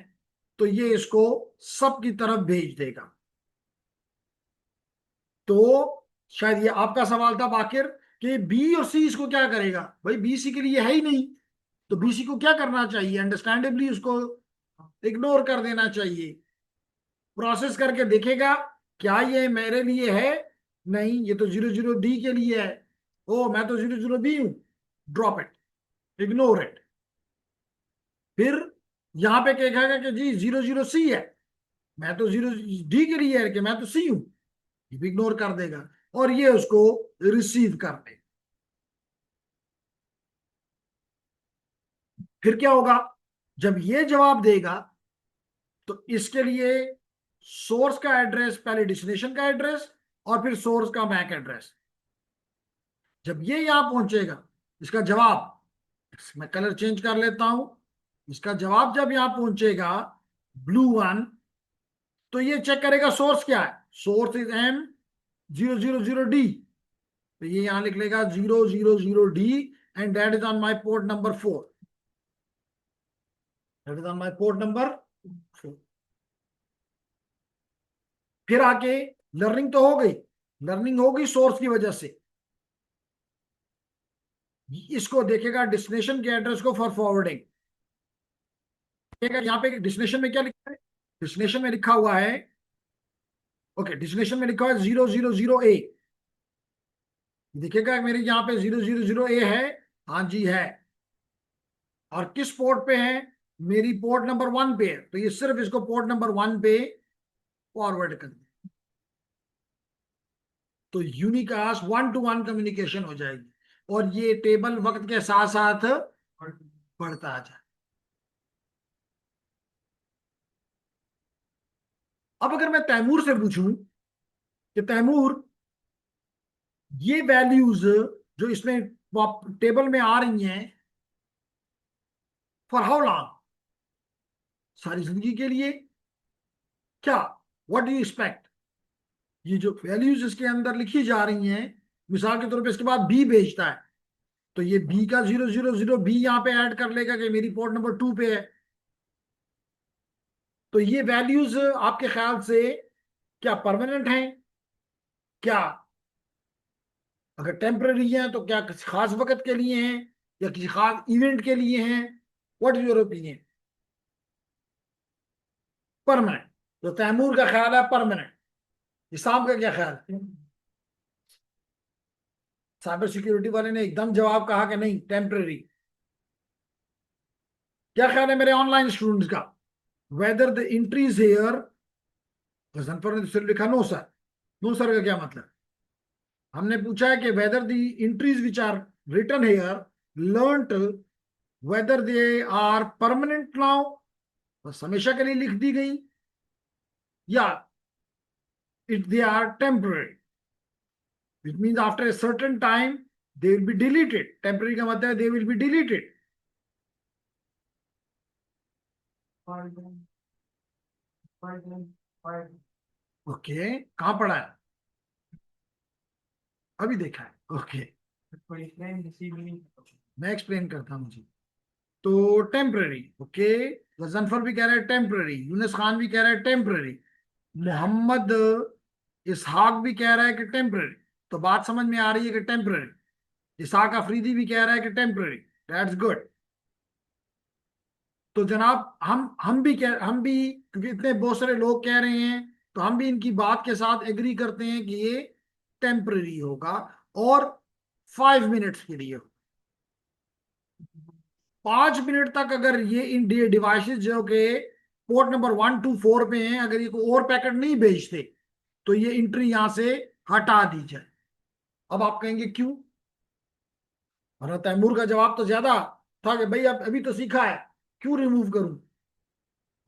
तो ये इसको सब की तरफ भेज देगा। तो शायद ये आपका सवाल था बाकिर, कि बी और सी इसको क्या करेगा। भाई बी सी के लिए है ही नहीं, तो बी सी को क्या करना चाहिए, अंडरस्टैंडेबली उसको इग्नोर कर देना चाहिए। प्रोसेस करके देखेगा क्या ये मेरे लिए है, नहीं ये तो 00 डी के लिए है, ओ मैं तो 00 बी हूं, ड्रॉप इट, इग्नोर इट। फिर यहां पे क्या कहेगा कि जी 00 सी है, मैं तो 0 डी के लिए है कि मैं तो सी हूं, ये भी इग्नोर कर देगा, और ये उसको रिसीव कर दे। फिर क्या होगा, जब ये जवाब देगा तो इसके लिए सोर्स का एड्रेस पहले डेस्टिनेशन का एड्रेस और फिर सोर्स का मैक एड्रेस। जब ये यहां पहुंचेगा, इसका जवाब, मैं कलर चेंज कर लेता हूं, इसका जवाब जब यहां पहुंचेगा ब्लू 1, तो ये चेक करेगा सोर्स क्या है, सोर्स इज एम 000 डी, तो ये यहां लिख लेगा 000 D, and that is on my port number 4, that is on my port number 4। फिर आके लर्निंग तो हो गई, लर्निंग होगी सोर्स की वजह से, इसको देखेगा डेस्टिनेशन के एड्रेस को फॉर फॉरवर्डिंग। यहाँ पे डेस्टिनेशन में क्या लिखा है, डेस्टिनेशन में लिखा हुआ है, ओके डेस्टिनेशन में लिखा हुआ है 000 ए, देखिएगा मेरे यहाँ पे 000 ए है, हाँ जी है, और किस पोर्ट पे है, मेरी पोर्ट नंबर 1 पे है, तो ये सिर्फ इसको पोर्ट नंबर 1 पे फॉरवर्ड कर दे, तो यूनिकास्ट 1-to-1 कम्युनिकेशन हो जाएगी, और ये टेबल वक्त के साथ साथ बढ़ता जाए। अब अगर मैं तैमूर से पूछूं कि तैमूर ये वैल्यूज जो इसमें टेबल में आ रही हैं, फॉर हाउ लॉन्ग, सारी जिंदगी के लिए क्या, व्हाट डू यू एक्सपेक्ट, ये जो वैल्यूज इसके अंदर लिखी जा रही हैं, मिसाल के तौर पे इसके बाद बी भेजता है, तो ये बी का 000 बी यहाँ पे ऐड कर लेगा कि मेरी पोर्ट नंबर 2 पे है। तो ये वैल्यूज आपके ख्याल से क्या परमानेंट हैं, क्या अगर टेम्पररी हैं तो क्या किसी खास वक्त के लिए हैं या किसी खास इवेंट के लिए हैं, what is your opinion. Permanent, तो तैमूर का ख्याल है परमानेंट, हिसाब का क्या ख्याल है। साइबर सिक्योरिटी वाले ने एकदम जवाब कहा कि नहीं टेम्पररी। क्या ख्याल है मेरे ऑनलाइन स्टूडेंट्स का, whether the entries here, Ghazanfar ने तो सिर्फ लिखा नो सर, नो सर का क्या मतलब, हमने पूछा है कि whether the entries which are written here learned, whether they are permanent now, बस हमेशा के लिए लिख दी गई, या it they are temporary, which means after a certain time they will be deleted, temporary का मतलब है they will be deleted। Okay कहाँ पढ़ा है, अभी देखा है, ओके मैं एक्सप्लेन करता हूँ जी। तो टेम्पररी, ओके, गजनफर भी कह रहा है टेम्पररी, यूनुस खान भी कह रहा है टेम्पररी, मोहम्मद इसहाक भी कह रहा है कि टेम्पररी, तो बात समझ में आ रही है कि टेम्पररी। इसहाक अफरीदी भी कह रहा है कि टेम्पररी, दैट्स गुड। तो जनाब हम भी क्योंकि इतने बहुत सारे लोग कह रहे हैं, तो हम भी इनकी बात के साथ एग्री करते हैं कि ये टेम्पररी होगा, और 5 मिनट्स के लिए। 5 मिनट तक अगर ये इन डिवाइसेस जो के पोर्ट नंबर 1 to 4 पे हैं, अगर ये कोई और पैकेट नहीं भेजते तो ये एंट्री यहां से हटा दी जाए। अब आप कहेंगे क्यों? और तैमूर का जवाब तो ज्यादा था कि भाई अब अभी तो सीखा है, क्यों रिमूव करूं।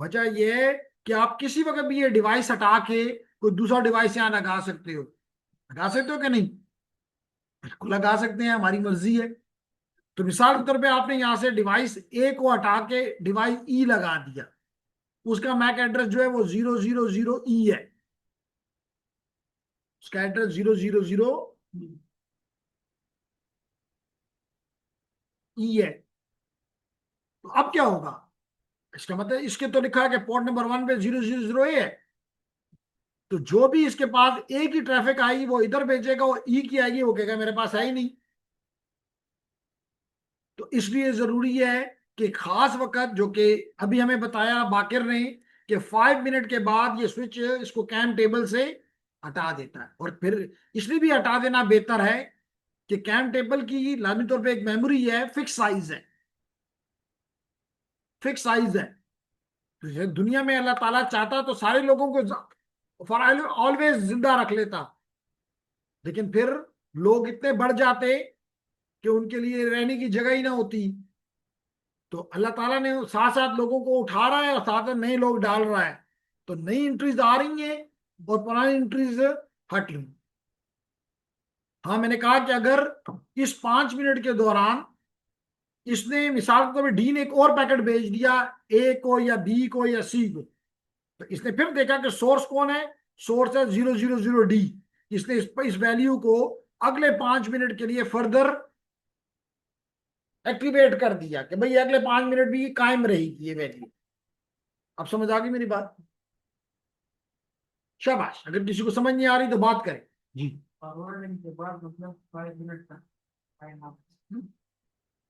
वजह यह है कि आप किसी वक्त भी ये डिवाइस हटा के कोई दूसरा डिवाइस यहां लगा सकते हो। लगा सकते हो कि नहीं? बिल्कुल लगा सकते हैं, हमारी मर्जी है। तो मिसाल के तौर पे आपने यहां से डिवाइस ए को हटा के डिवाइस ई लगा दिया, उसका मैक एड्रेस जो है वो 000 है। उसका एड्रेस 000 है। तो अब क्या होगा? इसका मतलब इसके तो लिखा है कि पोर्ट नंबर 1 पे 000 है। तो जो भी इसके पास ए की ट्रैफिक आएगी वो इधर भेजेगा, और ई की आएगी वो कहेगा मेरे पास है ही नहीं। तो इसलिए जरूरी है कि खास वक्त जो कि अभी हमें बताया बाकिर ने कि 5 मिनट के बाद ये स्विच इसको कैम टेबल से हटा देता है। और फिर इसलिए भी हटा देना बेहतर है कि कैम टेबल की लाजमी तौर पे एक मेमोरी है, फिक्स साइज है। फिक्स साइज है। तो ये दुनिया में अल्लाह ताला चाहता तो सारे लोगों को फॉर ऑलवेज जिंदा रख लेता, लेकिन फिर लोग इतने बढ़ जाते कि उनके लिए रहने की जगह ही ना होती। तो अल्लाह ताला ने साथ साथ लोगों को उठा रहा है और साथ साथ नए लोग डाल रहा है। तो नई एंट्रीज आ रही हैं और पुरानी एंट्रीज हट रही हैं। हाँ, मैंने कहा कि अगर इस 5 मिनट के दौरान इसने मिसाल के तौर पर डी ने एक और पैकेट भेज दिया, ए को या बी को या सी को, तो इसने फिर देखा कि सोर्स कौन है। सोर्स है 000 डी। इसने इस वैल्यू को अगले 5 मिनट के लिए फर्दर एक्टिवेट कर दिया कि भाई अगले 5 मिनट भी कायम रहेगी ये वैल्यू। अब समझ आ गई मेरी बात? शाबाश। अगर किसी को समझ नहीं आ रही तो बात करें जी। फॉरवर्डिंग के बाद मतलब 5 मिनट तक टाइम आप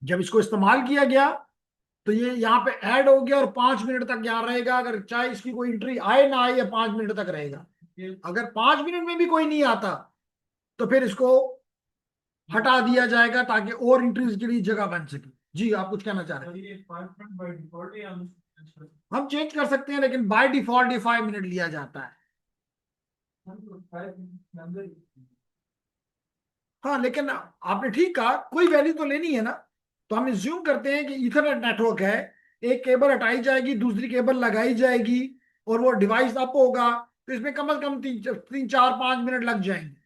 जब इसको इस्तेमाल किया गया तो ये यहाँ पे ऐड हो गया और 5 मिनट तक यहाँ रहेगा। अगर चाहे इसकी कोई एंट्री आए ना आए, या 5 मिनट तक रहेगा। अगर 5 मिनट में भी कोई नहीं आता तो फिर इसको हटा दिया जाएगा ताकि और एंट्रीज के लिए जगह बन सके। जी, आप कुछ कहना चाह रहे हैं? हम चेंज कर सकते हैं, लेकिन बाय डिफॉल्ट ये 5 मिनट लिया जाता है। हाँ, लेकिन आपने ठीक कहा, कोई वैल्यू तो लेनी है ना। तो हम इज्यूम करते हैं कि इथरनेट नेटवर्क है, एक केबल हटाई जाएगी, दूसरी केबल लगाई जाएगी, और वो डिवाइस अप होगा। तो इसमें कम से कम 3 4 5 मिनट लग जाएंगे।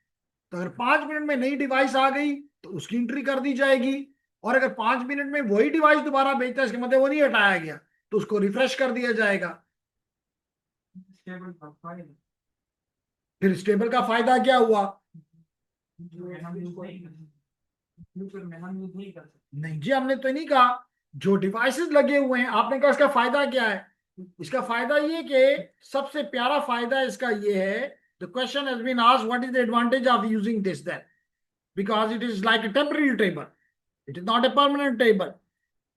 तो अगर 5 मिनट में नई डिवाइस आ गई तो उसकी एंट्री कर दी जाएगी। और अगर 5 मिनट में वही डिवाइस दोबारा भेजता है, इसके मतलब वो नहीं हटाया गया, तो उसको रिफ्रेश कर दिया जाएगा। फिर स्टेबल का फायदा क्या हुआ? नहीं जी, हमने तो नहीं कहा। जो डिवाइसेस लगे हुए हैं, आपने कहा इसका फायदा क्या है। इसका फायदा ये कि सबसे प्यारा फायदा इसका ये है, the question has been asked what is the advantage of using this that, because it is like a temporary table, it is not a permanent table.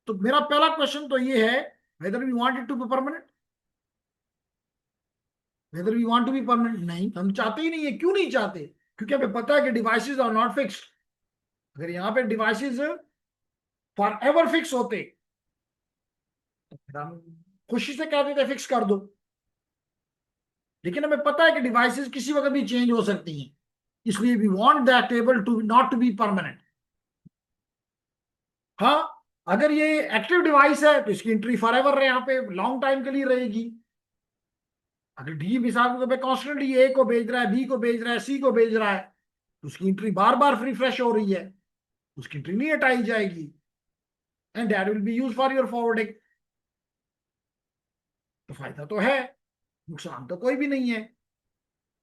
तो मेरा पहला क्वेश्चन तो ये है, whether we want it to be permanent. Whether we want to be permanent, नहीं, हम चाहते ही नहीं है। क्यों नहीं चाहते? क्योंकि हमें पता है कि डिवाइसेस आर नॉट फिक्स्ड। अगर यहाँ पे डिवाइसेस फॉर एवर फिक्स होते तो फिर हम खुशी से कहते थे फिक्स कर दो। लेकिन हमें पता है कि डिवाइसेस किसी वक्त भी चेंज हो सकती हैं, इसलिए we want that table to not to be permanent. हाँ, अगर ये एक्टिव डिवाइस है तो इसकी एंट्री फॉर एवर यहाँ पे लॉन्ग टाइम के लिए रहेगी। अगर डी मिसाल के तौर पर कॉन्स्टेंटली ए को भेज रहा है, बी को भेज रहा है, सी को भेज रहा है, तो उसकी एंट्री बार बार रिफ्रेश हो रही है, उसकी एंट्री नहीं हटाई जाएगी, and that will be use for your forwarding. तो फायदा तो है, नुकसान तो कोई भी नहीं है।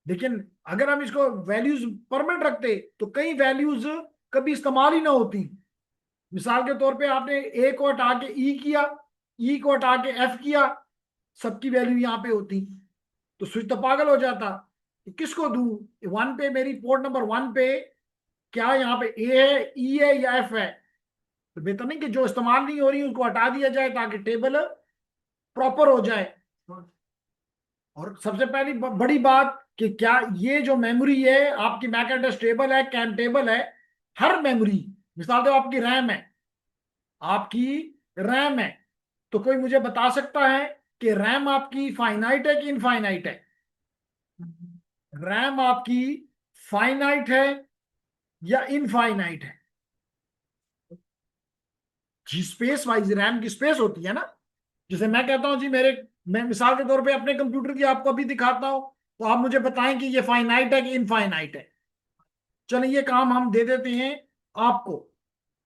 लेकिन अगर हम इसको वैल्यूज परमानेंट रखते तो कई वैल्यूज कभी इस्तेमाल ही ना होती। मिसाल के तौर पे आपने ए को हटा के ई किया, ई को हटा के एफ किया, सबकी वैल्यू यहाँ पे होती, तो स्विच तो पागल हो जाता। किसको दूं? 1 पे मेरी पोर्ट नंबर 1 पे क्या यहाँ पे ए है, ई है या एफ है? तो बेहतर नहीं कि जो इस्तेमाल नहीं हो रही उसको हटा दिया जाए ताकि टेबल प्रॉपर हो जाए। और सबसे पहली बड़ी बात कि क्या ये जो मेमोरी है आपकी मैक एड्रेस टेबल है, कैम टेबल है, हर मेमोरी, मिसाल दो आपकी रैम है, आपकी रैम है, तो कोई मुझे बता सकता है कि रैम आपकी फाइनाइट है कि इनफाइनाइट है? रैम आपकी फाइनाइट है या इनफाइनाइट है? जी स्पेस वाइज रैम की स्पेस होती है ना। जैसे मैं कहता हूं जी मेरे, मैं मिसाल के तौर पे अपने कंप्यूटर की आपको अभी दिखाता हूं, तो आप मुझे बताएं कि ये फाइनाइट है कि इनफाइनाइट है। चलिए ये काम हम दे देते हैं आपको,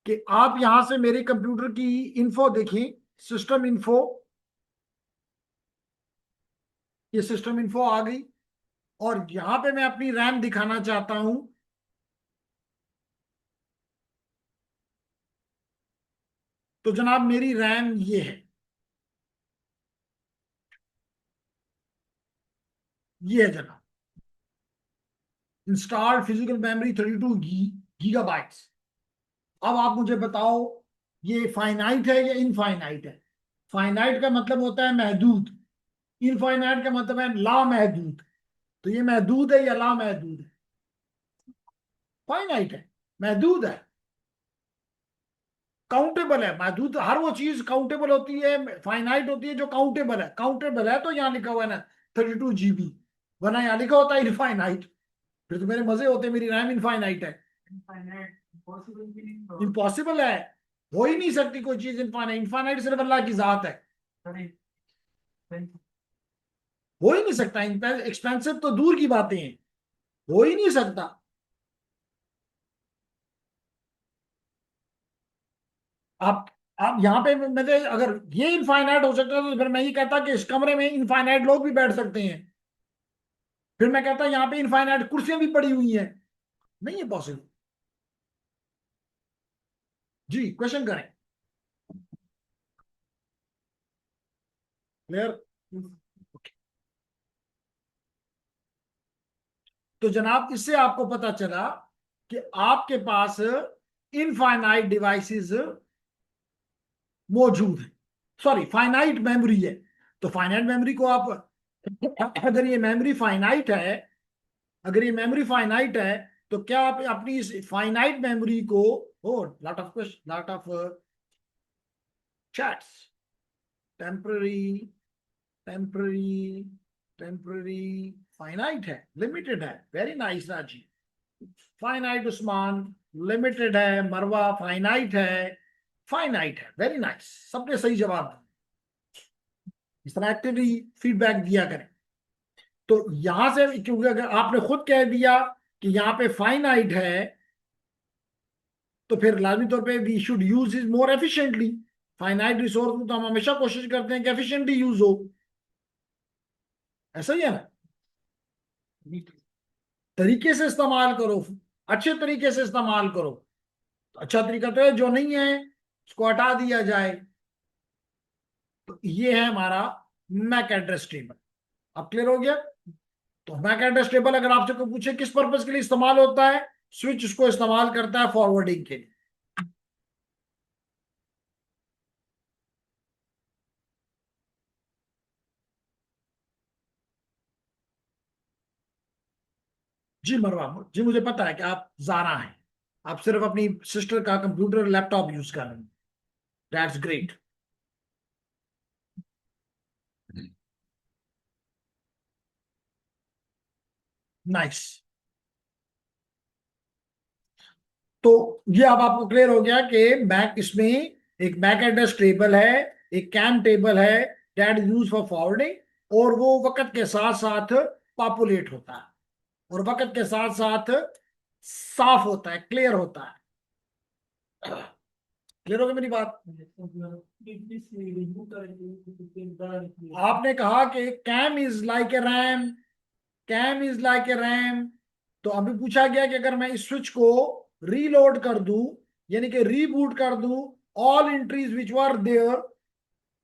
कि आप यहां से मेरे कंप्यूटर की इन्फो देखें, सिस्टम इन्फो, ये सिस्टम इन्फो आ गई, और यहां पे मैं अपनी रैम दिखाना चाहता हूं। तो जनाब मेरी रैम ये है, ये है जनाब, इंस्टॉल्ड फिजिकल मेमोरी 32 गीगाबाइट्स। अब आप मुझे बताओ, ये फाइनाइट है या इनफाइनाइट है? फाइनाइट का मतलब होता है महदूद, इनफाइनाइट का मतलब है लामहदूद। तो ये महदूद है या लामहदूद है? फाइनाइट है, महदूद है, काउंटेबल है। महदूद हर वो चीज काउंटेबल होती है, फाइनाइट होती है जो काउंटेबल है। काउंटेबल है तो यहाँ लिखा हुआ है ना 32 GB, वरना यहाँ लिखा होता है इनफाइनाइट, फिर तो मेरे मजे होते, मेरी रैम इनफाइनाइट है। इम्पॉसिबल है, हो ही नहीं सकती कोई चीज इनफाइनाइट। इनफाइनाइट सिर्फ अल्लाह की जात है, हो ही नहीं सकता। एक्सपेंसिव तो दूर की बातें हैं, हो ही नहीं सकता। आप आप यहाँ पे मेरे, अगर ये इनफाइनाइट हो सकता है तो फिर मैं ये कहता कि इस कमरे में इनफाइनाइट लोग भी बैठ सकते हैं, फिर मैं कहता यहाँ पे इनफाइनाइट कुर्सियां भी पड़ी हुई हैं। नहीं है पॉसिबल। जी क्वेश्चन करें। क्लियर? तो जनाब इससे आपको पता चला कि आपके पास इनफाइनाइट डिवाइसेस मौजूद है, सॉरी फाइनाइट मेमोरी है। तो फाइनाइट मेमोरी को आप, अगर ये मेमोरी फाइनाइट है, अगर ये मेमोरी फाइनाइट है, तो क्या आप अपनी इस फाइनाइट मेमोरी को, oh lot of question, lot of chats, temporary, temporary, temporary, finite है, लिमिटेड है, very nice Raji. Finite Usman, limited है। मरवा फाइनाइट है, फाइनाइट है, वेरी नाइस, सबने सही जवाब दिया। इस तरह एक्टिवली फीडबैक दिया करें। तो यहां से, क्योंकि अगर आपने खुद कह दिया कि यहाँ पे फाइनाइट है, तो फिर लाजमी तौर पे we should use is more efficiently. Finite resource को तो हम हमेशा कोशिश करते हैं कि एफिशिएंटली यूज हो, ऐसा ही है ना। तरीके से इस्तेमाल करो, अच्छे तरीके से इस्तेमाल करो। तो अच्छा तरीका तो है, जो नहीं है उसको हटा दिया जाए। तो ये है हमारा मैक एड्रेस टेबल। अब क्लियर हो गया? तो मैक एड्रेस टेबल अगर आपसे कोई पूछे किस पर्पज के लिए इस्तेमाल होता है, स्विच उसको इस्तेमाल करता है फॉरवर्डिंग के लिए। जी मरवा, जी मुझे पता है कि आप जारा हैं, आप सिर्फ अपनी सिस्टर का कंप्यूटर लैपटॉप यूज कर रहे हैं। That's great. नाइस। तो ये अब आपको क्लियर हो गया कि मैक, इसमें एक मैक एड्रेस टेबल है, एक कैम टेबल है, दैट यूज फॉर फॉरवर्डिंग, और वो वक्त के साथ साथ पॉपुलेट होता है, और वक्त के साथ साथ साफ होता है, क्लियर होता है। क्लियर हो गई मेरी बात? आपने कहा कि CAM is like a RAM, CAM is like a RAM. तो अभी पूछा गया कि अगर मैं इस स्विच को रीलोड कर दूं, यानी कि रीबूट कर दूं, all entries which were there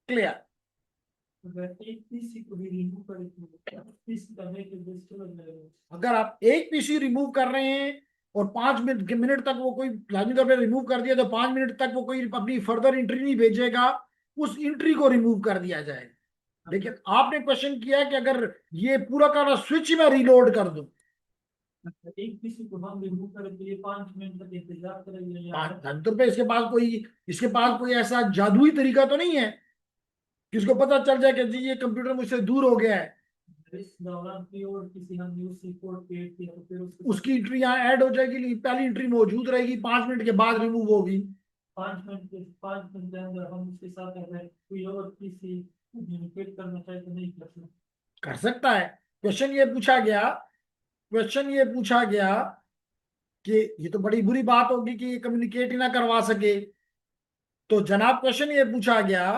clear. अगर आप एक पीसी रिमूव कर रहे हैं और 5 मिनट तक वो कोई, लाजमी तौर पे रिमूव कर दिया तो 5 मिनट तक वो कोई अपनी फर्दर एंट्री नहीं भेजेगा, उस एंट्री को रिमूव कर दिया जाएगा। लेकिन आपने क्वेश्चन किया कि अगर ये पूरा का स्विच मैं रीलोड कर दूं, एक पीसी को हम रिमूव करने के लिए 5 मिनट तक इंतजार करेंगे या 5 5 रुपए, इसके पास कोई ऐसा जादुई तरीका तो नहीं है कि उसको पता चल जाए कि जी ये कंप्यूटर मुझसे दूर हो गया है, इस दौरान कोई और किसी हम न्यूज रिपोर्ट क्रिएट किया तो फिर उसके साथ उसकी एंट्री यहाँ ऐड हो जाएगी, पहली एंट्री मौजूद रहेगी, 5 मिनट के बाद रिमूव होगी। 5 मिनट के अंदर हम उसके साथ अगर कोई और किसी कम्युनिकेट करना चाहे तो नहीं कर सकते। कर सकता है। क्वेश्चन ये पूछा गया क्वेश्चन ये पूछा गया कि ये तो बड़ी बुरी बात होगी कि ये कम्युनिकेट ही ना करवा सके। तो जनाब क्वेश्चन ये पूछा गया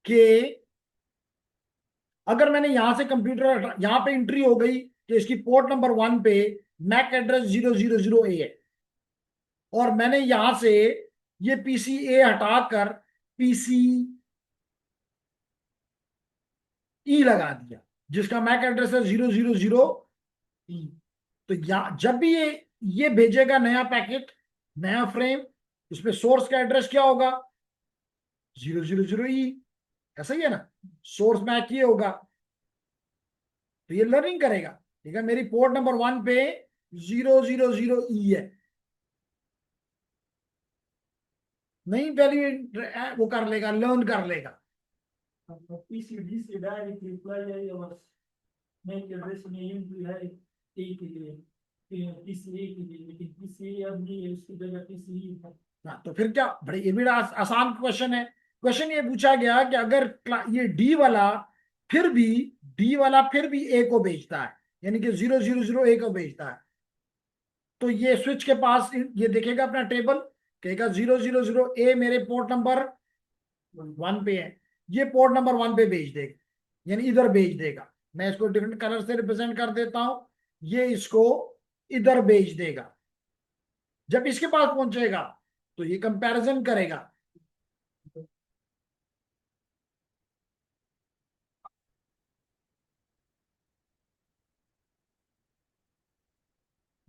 कि अगर मैंने यहां से कंप्यूटर, यहां पे एंट्री हो गई कि इसकी पोर्ट नंबर 1 पे मैक एड्रेस 000A है, और मैंने यहां से ये पीसी ए हटाकर पीसी ई लगा दिया जिसका मैक एड्रेस है 000E। तो जब भी ये भेजेगा नया पैकेट, नया फ्रेम, इसमें सोर्स का एड्रेस क्या होगा? 000E। ऐसा ही है ना, सोर्स मैक ये होगा। तो ये लर्निंग करेगा, ठीक है, मेरी पोर्ट नंबर 1 पे 000E है, नई वैल्यू वो कर लेगा, लर्न कर लेगा। पीसीडी से डायरेक्ट रिप्लाई है या बस मेक एड्रेस में एंट्री है ए के लिए, पीसीए के लिए, लेकिन पीसीए अब नहीं है, उसकी जगह पीसीई है। हाँ, तो फिर क्या, बड़े ये भी आसान क्वेश्चन है। क्वेश्चन ये पूछा गया कि अगर ये डी वाला फिर भी ए को भेजता है, यानी कि 000A को भेजता है, तो ये स्विच के पास ये देखेगा अपना टेबल, कहेगा 000A मेरे पोर्ट नंबर 1 पे है, ये पोर्ट नंबर 1 पे भेज देगा, यानी इधर भेज देगा। मैं इसको डिफरेंट कलर से रिप्रेजेंट कर देता हूं, ये इसको इधर भेज देगा। जब इसके पास पहुंचेगा तो ये कंपैरिजन करेगा।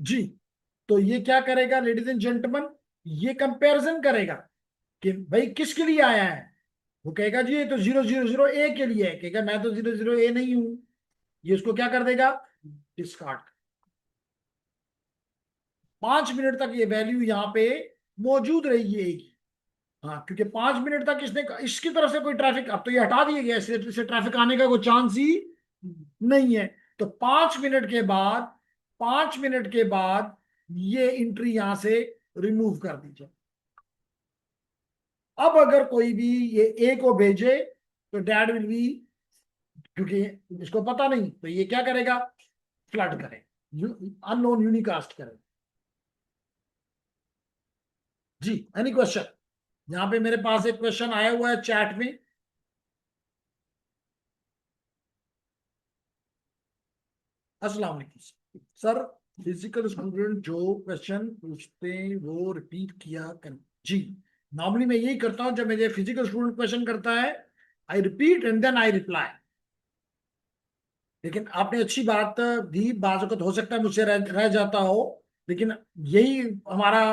जी, तो ये क्या करेगा लेडीज एंड जेंटलमैन, ये कंपैरिजन करेगा कि भाई किसके लिए आया है। वो कहेगा जी ये तो 000A के लिए है, कहेगा मैं तो 000A नहीं हूं, ये उसको क्या कर देगा, डिस्कार्ड। 5 मिनट तक ये वैल्यू यहाँ पे मौजूद रही है एक। हाँ, क्योंकि 5 मिनट तक इसने इसकी तरफ से कोई ट्रैफिक, अब तो ये हटा दिया गया, इससे ट्रैफिक आने का कोई चांस ही नहीं है। तो 5 मिनट के बाद ये एंट्री यहां से रिमूव कर दीजिए। अब अगर कोई भी ये ए को भेजे तो डैड विल बी, क्योंकि इसको पता नहीं, तो ये क्या करेगा, फ्लड करे, अननोन यूनिकास्ट करे। जी, एनी क्वेश्चन? यहां पे मेरे पास एक क्वेश्चन आया हुआ है चैट में। अस्सलाम वालेकुम सर, फिजिकल स्टूडेंट जो क्वेश्चन पूछते हैं वो रिपीट किया कर। जी, नॉर्मली मैं यही करता हूं, जब मेरे फिजिकल स्टूडेंट क्वेश्चन करता है I repeat and then I reply. लेकिन आपने अच्छी बात भी, बात हो सकता है मुझसे रह जाता हो, लेकिन यही हमारा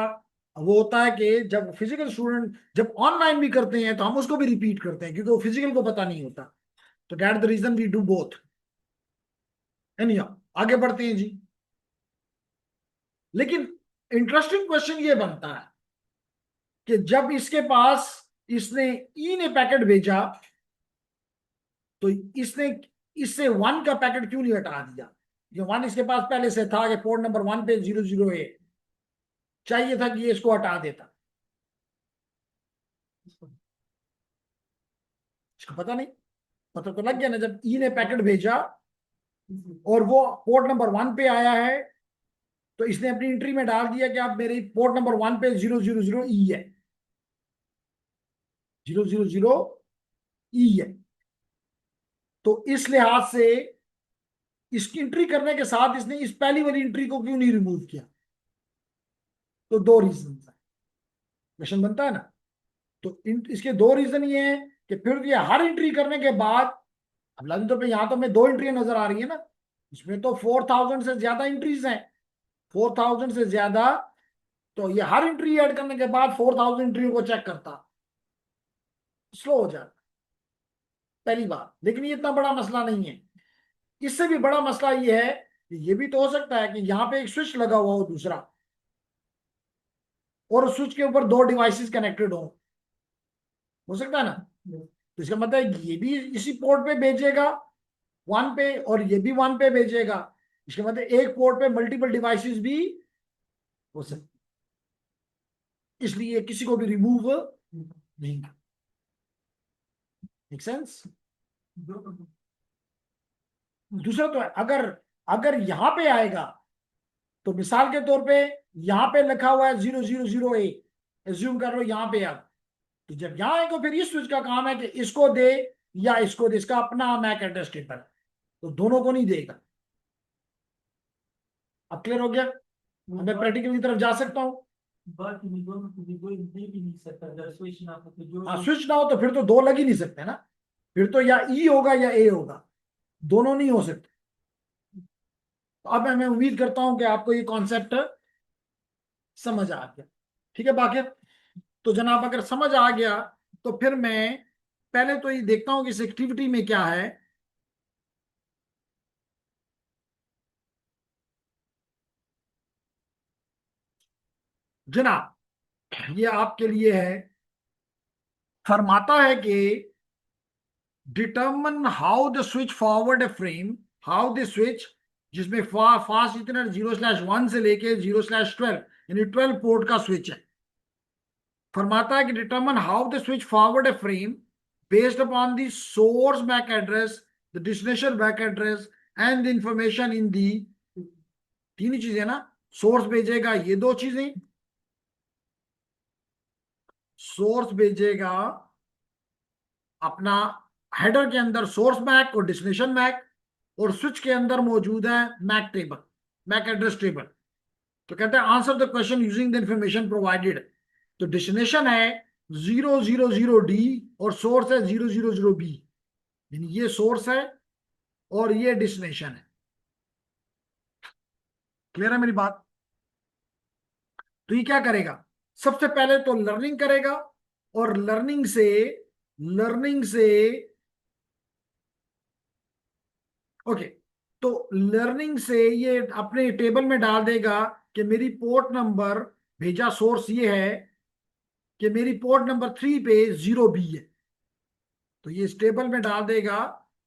वो होता है कि जब फिजिकल स्टूडेंट जब ऑनलाइन भी करते हैं तो हम उसको भी रिपीट करते हैं, क्योंकि वो फिजिकल को पता नहीं होता। तो that the reason we do both. Any, आगे बढ़ते हैं जी। लेकिन इंटरेस्टिंग क्वेश्चन ये बनता है कि जब इसके पास, इसने ई ने पैकेट भेजा, तो इसने इससे 1 का पैकेट क्यों नहीं हटा दिया? ये 1 इसके पास पहले से था कि पोर्ट नंबर 1 पे 000A, चाहिए था कि ये इसको हटा देता। इसको पता नहीं, पता तो लग गया ना जब ई ने पैकेट भेजा और वो पोर्ट नंबर 1 पे आया है, तो इसने अपनी एंट्री में डाल दिया कि आप मेरे पोर्ट नंबर 1 पे 000E है, 000E है। तो इस लिहाज से इसकी एंट्री करने के साथ इसने इस पहली वाली एंट्री को क्यों नहीं रिमूव किया? तो दो रीजन है, क्वेश्चन बनता है ना। तो इसके दो रीजन ये हैं कि फिर ये हर एंट्री करने के बाद, अब लाजमी तौर पे यहां तो हमें 2 एंट्री नजर आ रही है ना, इसमें तो 4,000 से ज्यादा एंट्रीज हैं, 4,000 से ज्यादा। तो ये हर एंट्री ऐड करने के बाद 4,000 एंट्रियों को चेक करता, स्लो हो जाता, पहली बात। लेकिन ये इतना बड़ा मसला नहीं है। इससे भी बड़ा मसला ये है ये भी तो हो सकता है कि यहाँ पे एक स्विच लगा हुआ हो दूसरा, और उस स्विच के ऊपर दो डिवाइसेस कनेक्टेड हो सकता है ना। तो इसका मतलब है कि ये भी इसी पोर्ट पे भेजेगा 1 पे, और ये भी 1 पे भेजेगा। इसका मतलब एक पोर्ट पे मल्टीपल डिवाइसेस भी हो सकते, इसलिए किसी को भी रिमूव नहीं। Make sense. दूसरा तो है, अगर अगर यहां पे आएगा तो मिसाल के तौर पे यहां पे लिखा हुआ है 000A, एज्यूम कर लो यहां पे अब, तो जब यहां आएगा फिर इस स्विच का काम है कि इसको दे या इसको दे, इसका अपना मैक एड्रेस टेबल, तो दोनों को नहीं देगा। अब क्लियर हो गया, अब मैं प्रैक्टिकल की तरफ जा सकता हूँ। बात नहीं, दोनों को भी दे भी नहीं सकता अगर स्विच ना हो तो जो हाँ, स्विच ना हो तो फिर तो दो लग ही नहीं सकते ना, फिर तो या ई होगा या ए होगा, दोनों नहीं हो सकते। तो अब मैं उम्मीद करता हूं कि आपको ये कॉन्सेप्ट समझ आ गया। ठीक है बाकी, तो जनाब अगर समझ आ गया तो फिर मैं पहले तो ये देखता हूं कि इस एक्टिविटी में क्या है। जनाब ये आपके लिए है, फरमाता है कि determine how the switch forward a frame, how the switch, जिसमें फास्ट इतना 0/1 से लेके 0/12 यानी 12 पोर्ट का स्विच है। फरमाता है कि determine how the switch forward a frame based upon the source back address, the destination back address and the information in the, तीन ही चीजें ना, सोर्स भेजेगा ये दो चीजें, सोर्स भेजेगा अपना हेडर के अंदर सोर्स मैक और डेस्टिनेशन मैक, और स्विच के अंदर मौजूद है MAC table, MAC address table. तो कहते हैं answer the question using the information provided. तो डेस्टिनेशन है 000D और सोर्स है 000B, यानी ये सोर्स है और ये डेस्टिनेशन है। क्लियर है मेरी बात। तो ये क्या करेगा, सबसे पहले तो लर्निंग करेगा, और लर्निंग से ओके, तो लर्निंग से ये अपने टेबल में डाल देगा कि मेरी पोर्ट नंबर, भेजा सोर्स ये है कि मेरी पोर्ट नंबर 3 पे 0B है, तो ये इस टेबल में डाल देगा।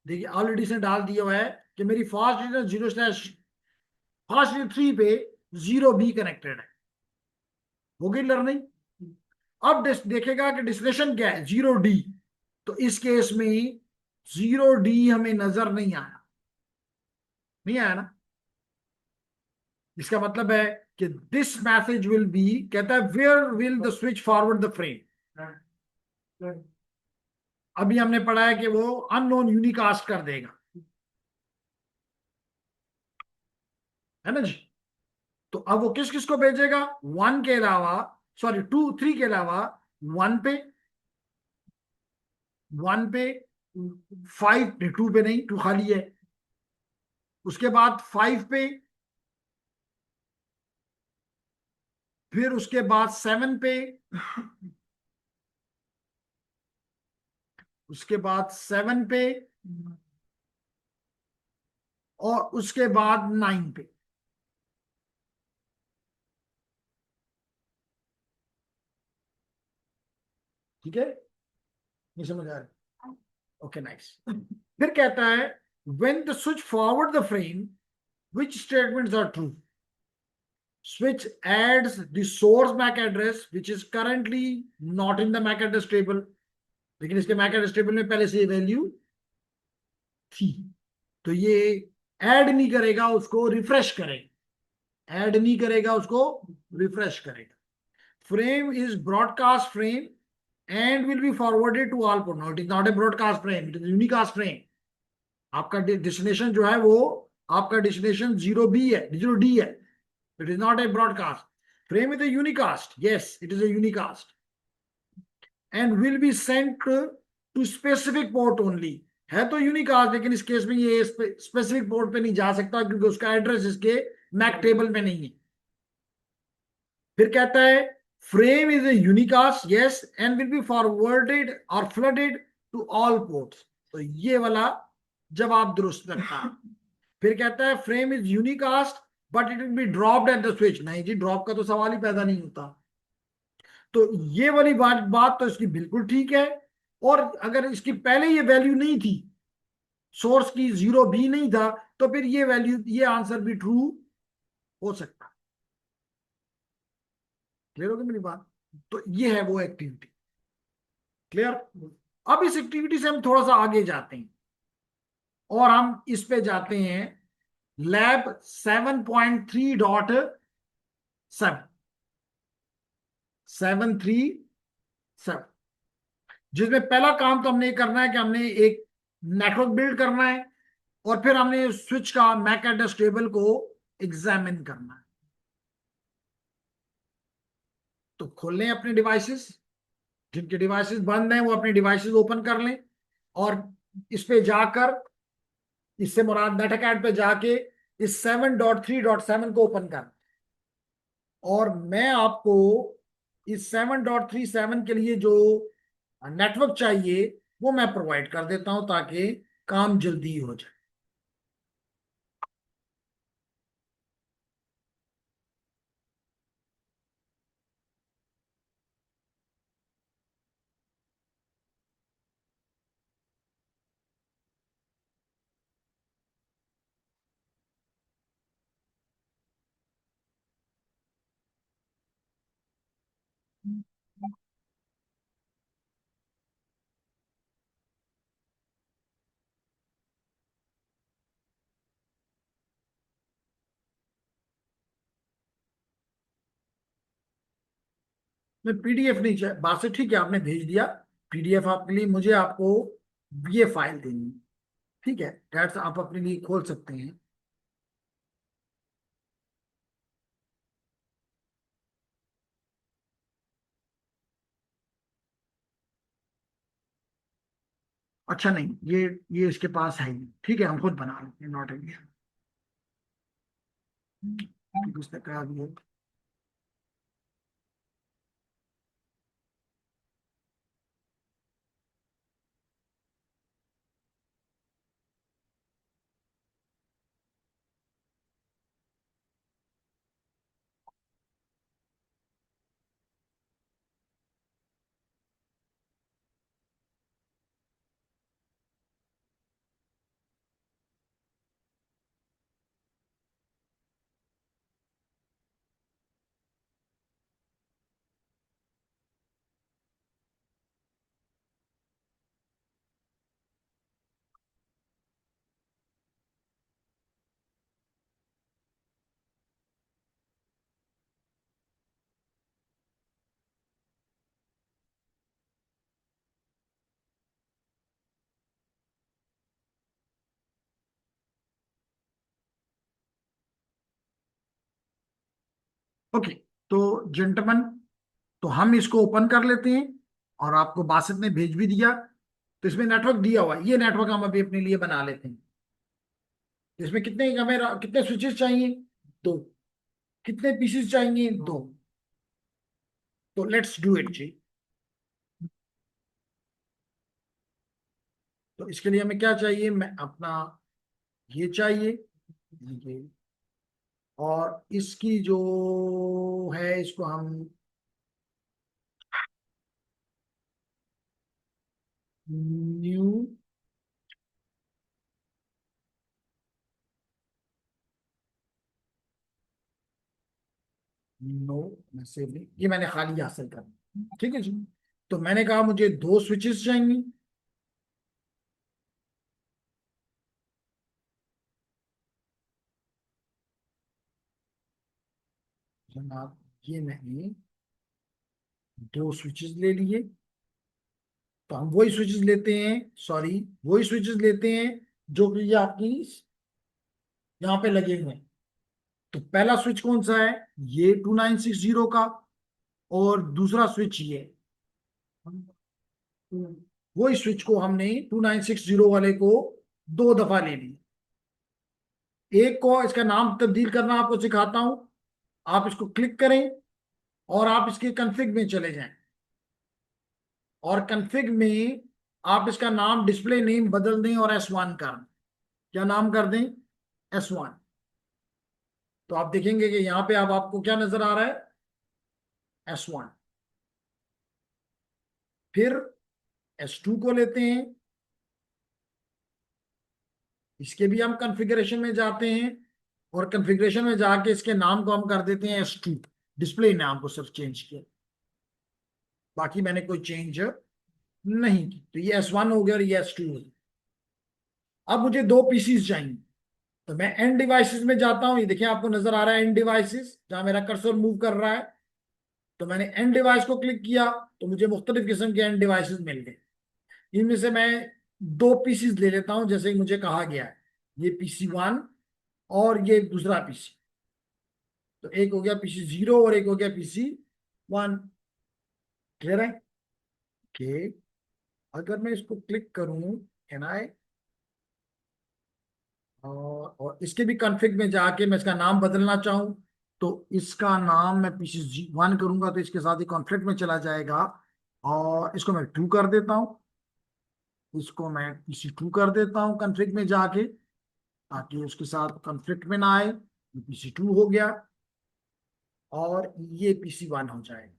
देखिए ऑलरेडी से डाल दिया हुआ है कि मेरी फास्ट 3 पे 0B कनेक्टेड है, हो गई लर्निंग। अब देखेगा कि डेस्टिनेशन क्या है 0D, तो इस केस में 0D हमें नजर नहीं आया, नहीं आया ना। इसका मतलब है कि दिस मैसेज विल बी, कहता है where will the switch forward the frame. अभी हमने पढ़ा है कि वो अननोन यूनिकास्ट कर देगा, है ना जी। तो अब वो किस किस को भेजेगा, 1 के अलावा, सॉरी 3 के अलावा 1 पे, 1 पे 5 पे, 2 पे नहीं, 2 खाली है, उसके बाद 5 पे, फिर उसके बाद 7 पे, उसके बाद 7 पे, और उसके बाद 9 पे। ठीक है, नहीं समझ आ रहा, ओके नाइस। फिर कहता है when the switch forward the frame which statements are true, switch adds the source MAC address which is currently not in the MAC address table, लेकिन इसके MAC address table में पहले से वैल्यू थी, तो ये ऐड नहीं करेगा, उसको रिफ्रेश करेगा, ऐड नहीं करेगा, उसको रिफ्रेश करेगा। Frame is broadcast frame and will be forwarded to all port, it is not a broadcast frame, it is unicast frame. आपका डेस्टिनेशन जो है वो आपका डेस्टिनेशन 0B है, 0D है, it is not a broadcast frame, is a unicast, yes it is a unicast and will be sent to specific port only, है तो unicast लेकिन इस केस में ये स्पेसिफिक पोर्ट पे नहीं जा सकता क्योंकि उसका एड्रेस इसके मैक टेबल में नहीं है। फिर कहता है frame is a unicast yes and will be forwarded और फ्लडेड टू ऑल पोर्ट्स, तो ये वाला जवाब दुरुस्त करता है। फिर कहता है frame is unicast but it will be dropped at the switch. नहीं जी, ड्रॉप का तो सवाल ही पैदा नहीं होता। तो ये वाली बात बात तो इसकी बिल्कुल ठीक है। और अगर इसकी पहले ये वैल्यू नहीं थी, सोर्स की जीरो भी नहीं था, तो फिर ये वैल्यू, ये आंसर भी ट्रू हो सकता। क्लियर होगी मेरी बात? तो ये है वो एक्टिविटी। क्लियर? अब इस एक्टिविटी से हम थोड़ा सा आगे जाते हैं और हम इस पे जाते हैं लैब 7.3.7, 7.3.7, जिसमें पहला काम तो हमने ये करना है कि हमने एक नेटवर्क बिल्ड करना है और फिर हमने स्विच का मैक एड्रेस टेबल को एग्जामिन करना है। तो खोल लें अपने डिवाइसेस, जिनके डिवाइसेस बंद हैं वो अपने डिवाइसेस ओपन कर लें और इस पे जाकर, इससे मुराद नेट अकैड पे जाके इस 7.3.7 को ओपन कर। और मैं आपको इस 7.37 के लिए जो नेटवर्क चाहिए वो मैं प्रोवाइड कर देता हूं ताकि काम जल्दी हो जाए। मैं पीडीएफ नहीं चाहिए, बात से ठीक है, आपने भेज दिया पीडीएफ आपके लिए, मुझे आपको ये फाइल देनी है। ठीक है, डैट्स आप अपने लिए खोल सकते हैं। अच्छा नहीं, ये इसके पास है ही, ठीक है, हम खुद बना लेते हैं, नॉट एन इशू। उसने कहा भी है। ओके, तो जेंटलमैन, तो हम इसको ओपन कर लेते हैं और आपको बासित ने भेज भी दिया। तो इसमें नेटवर्क दिया हुआ है, ये नेटवर्क हम अभी अपने लिए बना लेते हैं। इसमें कितने हमें कितने स्विचेस चाहिए? दो। कितने पीसेस चाहिए? दो। तो लेट्स डू इट जी। तो इसके लिए हमें क्या चाहिए? मैं अपना ये चाहिए, ये, और इसकी जो है इसको हम न्यू, नो, मैसेज नहीं, ये मैंने खाली हासिल कर, ठीक है जी। तो मैंने कहा मुझे दो स्विचेस चाहिए। जनाब, ये मैंने दो स्विचेस ले लिए। तो हम वही स्विचेस लेते हैं, सॉरी, वही स्विचेस लेते हैं जो कि ये आपकी यहाँ पे लगे हुए हैं। तो पहला स्विच कौन सा है? ये 2960 का। और दूसरा स्विच ये, वही स्विच को हमने 2960 वाले को दो दफा ले लिया। एक को इसका नाम तब्दील करना आपको सिखाता हूं। आप इसको क्लिक करें और आप इसके कन्फिग में चले जाएं और कन्फिग में आप इसका नाम डिस्प्ले नेम बदल दें और S1 कर दें। क्या नाम कर दें? S1। तो आप देखेंगे कि यहां पे अब आपको क्या नजर आ रहा है, S1। फिर S2 को लेते हैं, इसके भी हम कॉन्फ़िगरेशन में जाते हैं, और कॉन्फ़िगरेशन में जाके इसके नाम को हम कर देते हैं S2। डिस्प्ले नाम को सिर्फ चेंज किया, बाकी मैंने कोई चेंज नहीं की। तो ये S1 हो गया और ये S2 हो गया। अब मुझे दो पीसीज चाहिए, तो मैं एंड डिवाइसेस में जाता हूं। ये देखिए आपको नजर आ रहा है एंड डिवाइसेस, जहां मेरा कर्सर मूव कर रहा है। तो मैंने एंड डिवाइस को क्लिक किया, तो मुझे मुख्तलिफ किस्म के एंड डिवाइसेस मिल गए। इनमें से मैं दो पीसीज ले लेता हूं, जैसे कि मुझे कहा गया है, ये PC1 और ये दूसरा पीसी। तो एक हो गया PC0 और एक हो गया PC1। क्लियर है कि अगर मैं इसको क्लिक करूं NI, और इसके भी कॉन्फ़िग में जाके मैं इसका नाम बदलना चाहूं, तो इसका नाम मैं PC1 करूंगा, तो इसके साथ ही कॉन्फ्लिक्ट में चला जाएगा। और इसको मैं 2 कर देता हूं, इसको मैं PC2 कर देता हूं कॉन्फ्लिक्ट में जाके, ताकि उसके साथ कॉन्फ्लिक्ट में ना आए। PC2 हो गया और ये PC1 हो जाएगा।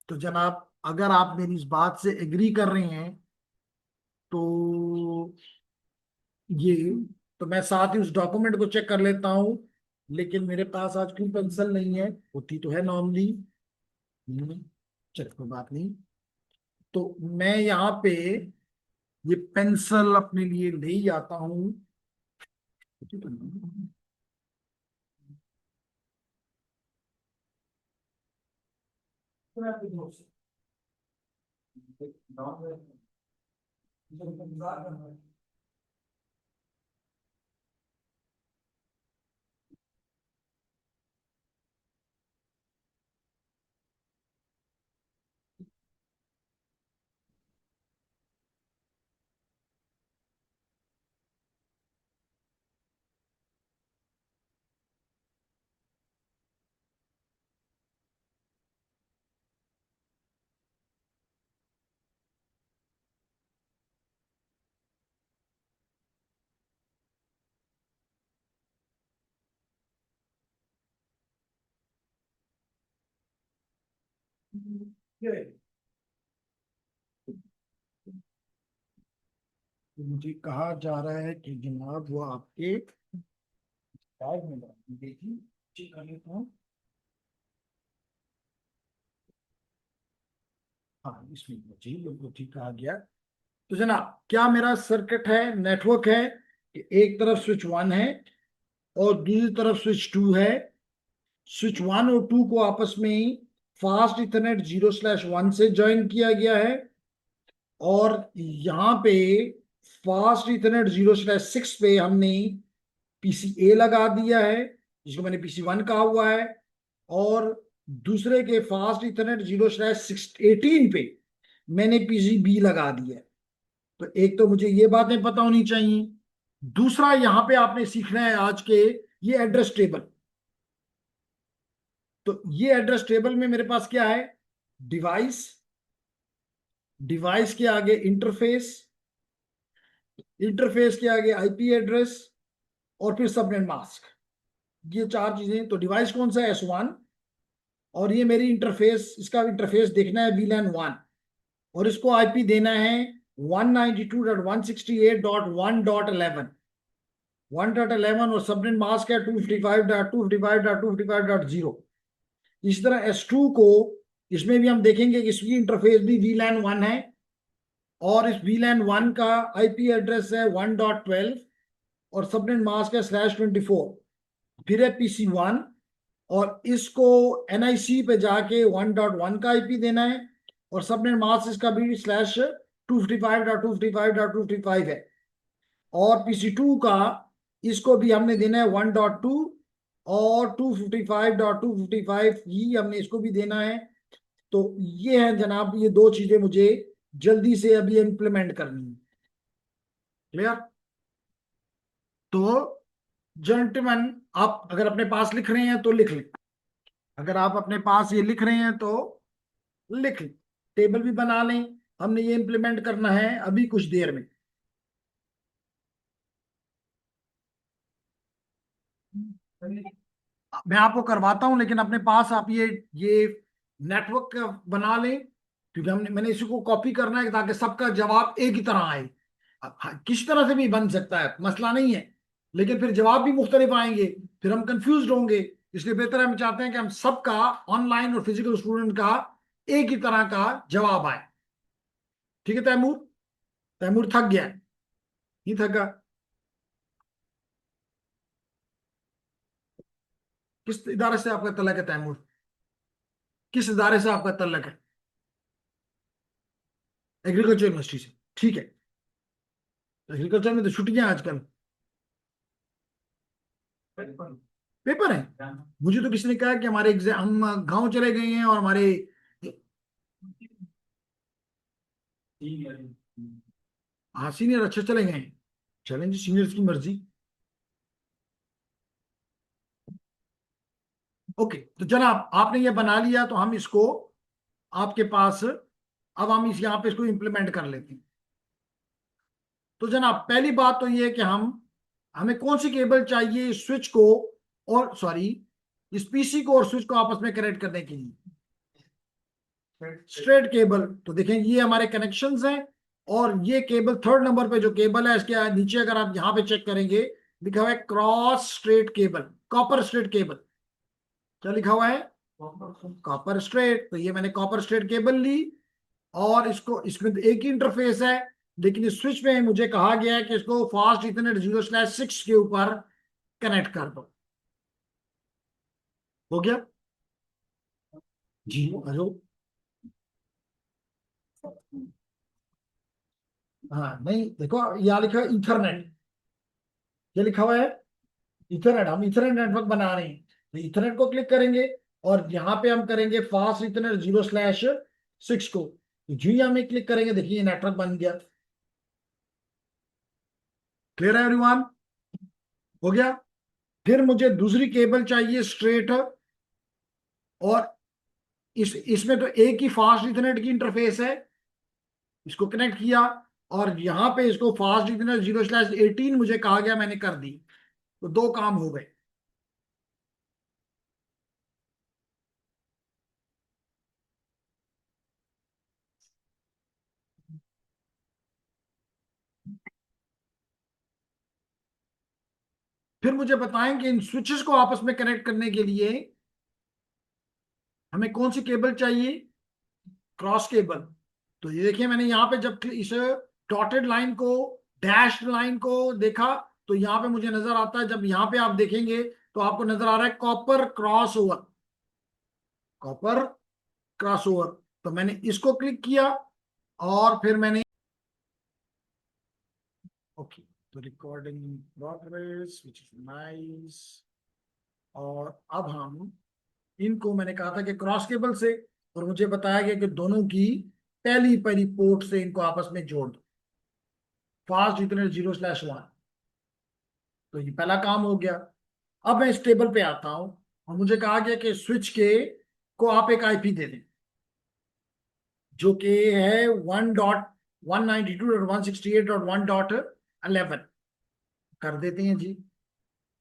तो जनाब, अगर आप मेरी इस बात से एग्री कर रहे हैं तो ये, तो मैं साथ ही उस डॉक्यूमेंट को चेक कर लेता हूँ। लेकिन मेरे पास आज कोई पेंसिल नहीं है, होती तो है नॉर्मली। चल कोई बात नहीं। तो मैं यहाँ पे ये पेंसिल अपने लिए ले ही आता हूँ। तो मुझे कहा जा रहा है कि जनाब वो आपके बैग में देखिए, चेक कर लेता हूँ। हाँ, इसमें जी बिल्कुल ठीक कहा गया। तो जनाब, क्या मेरा सर्किट है, नेटवर्क है कि एक तरफ स्विच 1 है और दूसरी तरफ स्विच 2 है। स्विच 1 और 2 को आपस में फास्ट इथरनेट 0/1 से ज्वाइन किया गया है, और यहाँ पे फास्ट इथरनेट 0/6 पे हमने PCA लगा दिया है, जिसको मैंने PC1 कहा हुआ है। और दूसरे के फास्ट इथरनेट 0/18 पे मैंने PCB लगा दिया है। तो एक तो मुझे ये बातें पता होनी चाहिए। दूसरा, यहां पे आपने सीखना है आज के ये एड्रेस टेबल। तो ये एड्रेस टेबल में मेरे पास क्या है, डिवाइस, डिवाइस के आगे इंटरफेस, इंटरफेस के आगे IP एड्रेस, और फिर सबनेट मास्क। ये चार चीजें। तो डिवाइस कौन सा है, S1। और ये मेरी इंटरफेस, इसका इंटरफेस देखना है VLAN 1, और इसको IP देना है 192.168.1.11। 1.11 और सबनेट मास्क है 255.255.255.0। इसी तरह S2 को, इसमें भी हम देखेंगे कि इसकी इंटरफेस भी VLAN 1 है, और इस VLAN 1 का IP एड्रेस है 1.12, और सबनेट मास्क है /24। फिर है PC1, और इसको NIC पे जाके 1.1 का IP देना है, और सबनेट मास्क इसका भी /255.255.255 है। और PC2 का, इसको भी हमने देना है 1.2, और 255.255 ही हमने इसको भी देना है। तो ये है जनाब, ये दो चीजें मुझे जल्दी से अभी इम्प्लीमेंट करनी है। क्लियर? तो जेंटलमैन, आप अगर अपने पास लिख रहे हैं तो लिख लें, अगर आप अपने पास ये लिख रहे हैं तो लिख लें, टेबल भी बना लें। हमने ये इम्प्लीमेंट करना है अभी कुछ देर में। मैं आपको करवाता हूं, लेकिन अपने पास आप ये नेटवर्क का बना लें, क्योंकि मैंने इसी को कॉपी करना है ताकि सबका जवाब एक ही तरह आए। किस तरह से भी बन सकता है, मसला नहीं है, लेकिन फिर जवाब भी मुख्तलिफ आएंगे, फिर हम कंफ्यूज होंगे। इसलिए बेहतर है, हम चाहते हैं कि हम सबका, ऑनलाइन और फिजिकल स्टूडेंट का, एक ही तरह का जवाब आए। ठीक है तैमूर? तैमूर थक गया है? नहीं थका? किस इदारे से आपका तल्लक है तैमूर? किस इदारे से आपका तल्लक है? एग्रीकल्चर यूनिवर्सिटी से। ठीक है। एग्रीकल्चर में तो छुट्टियां हैं आजकल। पेपर है? मुझे तो किसी ने कहा कि हमारे एग्जाम, हम गांव चले गए हैं और हमारे, हाँ सीनियर अच्छे चले गए हैं। चलें जी, सीनियर्स की मर्जी। ओके, तो जनाब आपने ये बना लिया, तो हम इसको आपके पास, अब हम इस यहाँ पे इसको इम्प्लीमेंट कर लेते हैं। तो जनाब पहली बात तो ये है कि हमें कौन सी केबल चाहिए इस स्विच को, और सॉरी, इस पीसी को और स्विच को आपस में कनेक्ट करने के लिए। Straight cable. तो देखें ये हमारे कनेक्शंस हैं, और ये केबल थर्ड नंबर पे जो केबल है, इसके नीचे अगर आप यहाँ पे चेक करेंगे, लिखा हुआ है cross straight cable, copper straight cable. क्या लिखा हुआ है? Copper straight. तो ये मैंने कॉपर स्ट्रेट केबल ली, और इसको, इसमें तो एक ही इंटरफेस है, लेकिन इस स्विच में मुझे कहा गया है कि इसको फास्ट इथरनेट 0/6 के ऊपर कनेक्ट कर दो। हो गया जी? हेलो? हाँ नहीं, देखो यहाँ लिखा है इथरनेट, ये लिखा हुआ है इथरनेट। हम इथरनेट नेटवर्क बना रहे हैं, तो इथरनेट को क्लिक करेंगे, और यहाँ पे हम करेंगे फास्ट इथरनेट 0/6 को। तो जी हमें क्लिक करेंगे, देखिए नेटवर्क बन गया। क्लियर है एवरीवन? हो गया। फिर मुझे दूसरी केबल चाहिए स्ट्रेट, और इसमें तो एक ही फास्ट इथरनेट की इंटरफेस है, इसको कनेक्ट किया, और यहाँ पे इसको फास्ट इथरनेट 0/18 मुझे कहा गया, मैंने कर दी। तो दो काम हो गए। फिर मुझे बताएं कि इन स्विचेस को आपस में कनेक्ट करने के लिए हमें कौन सी केबल चाहिए? Cross cable. तो ये देखिए, मैंने यहाँ पे जब इस डॉटेड लाइन को, डैश लाइन को देखा, तो यहाँ पे मुझे नजर आता है, जब यहाँ पे आप देखेंगे तो आपको नजर आ रहा है copper cross over, copper cross over. तो मैंने इसको क्लिक किया, और फिर मैंने, ओके, तो recording progress which is nice. और अब हम इनको, मैंने कहा था कि क्रॉस केबल से, और मुझे बताया गया कि दोनों की पहली पहली पोर्ट से इनको आपस में जोड़ दो, फास्ट इथरनेट 0/1। तो ये पहला काम हो गया। अब मैं इस टेबल पे आता हूं, और मुझे कहा गया कि स्विच के को आप एक आईपी दे दें, जो कि है 1.192.168.1.11। कर देते हैं जी।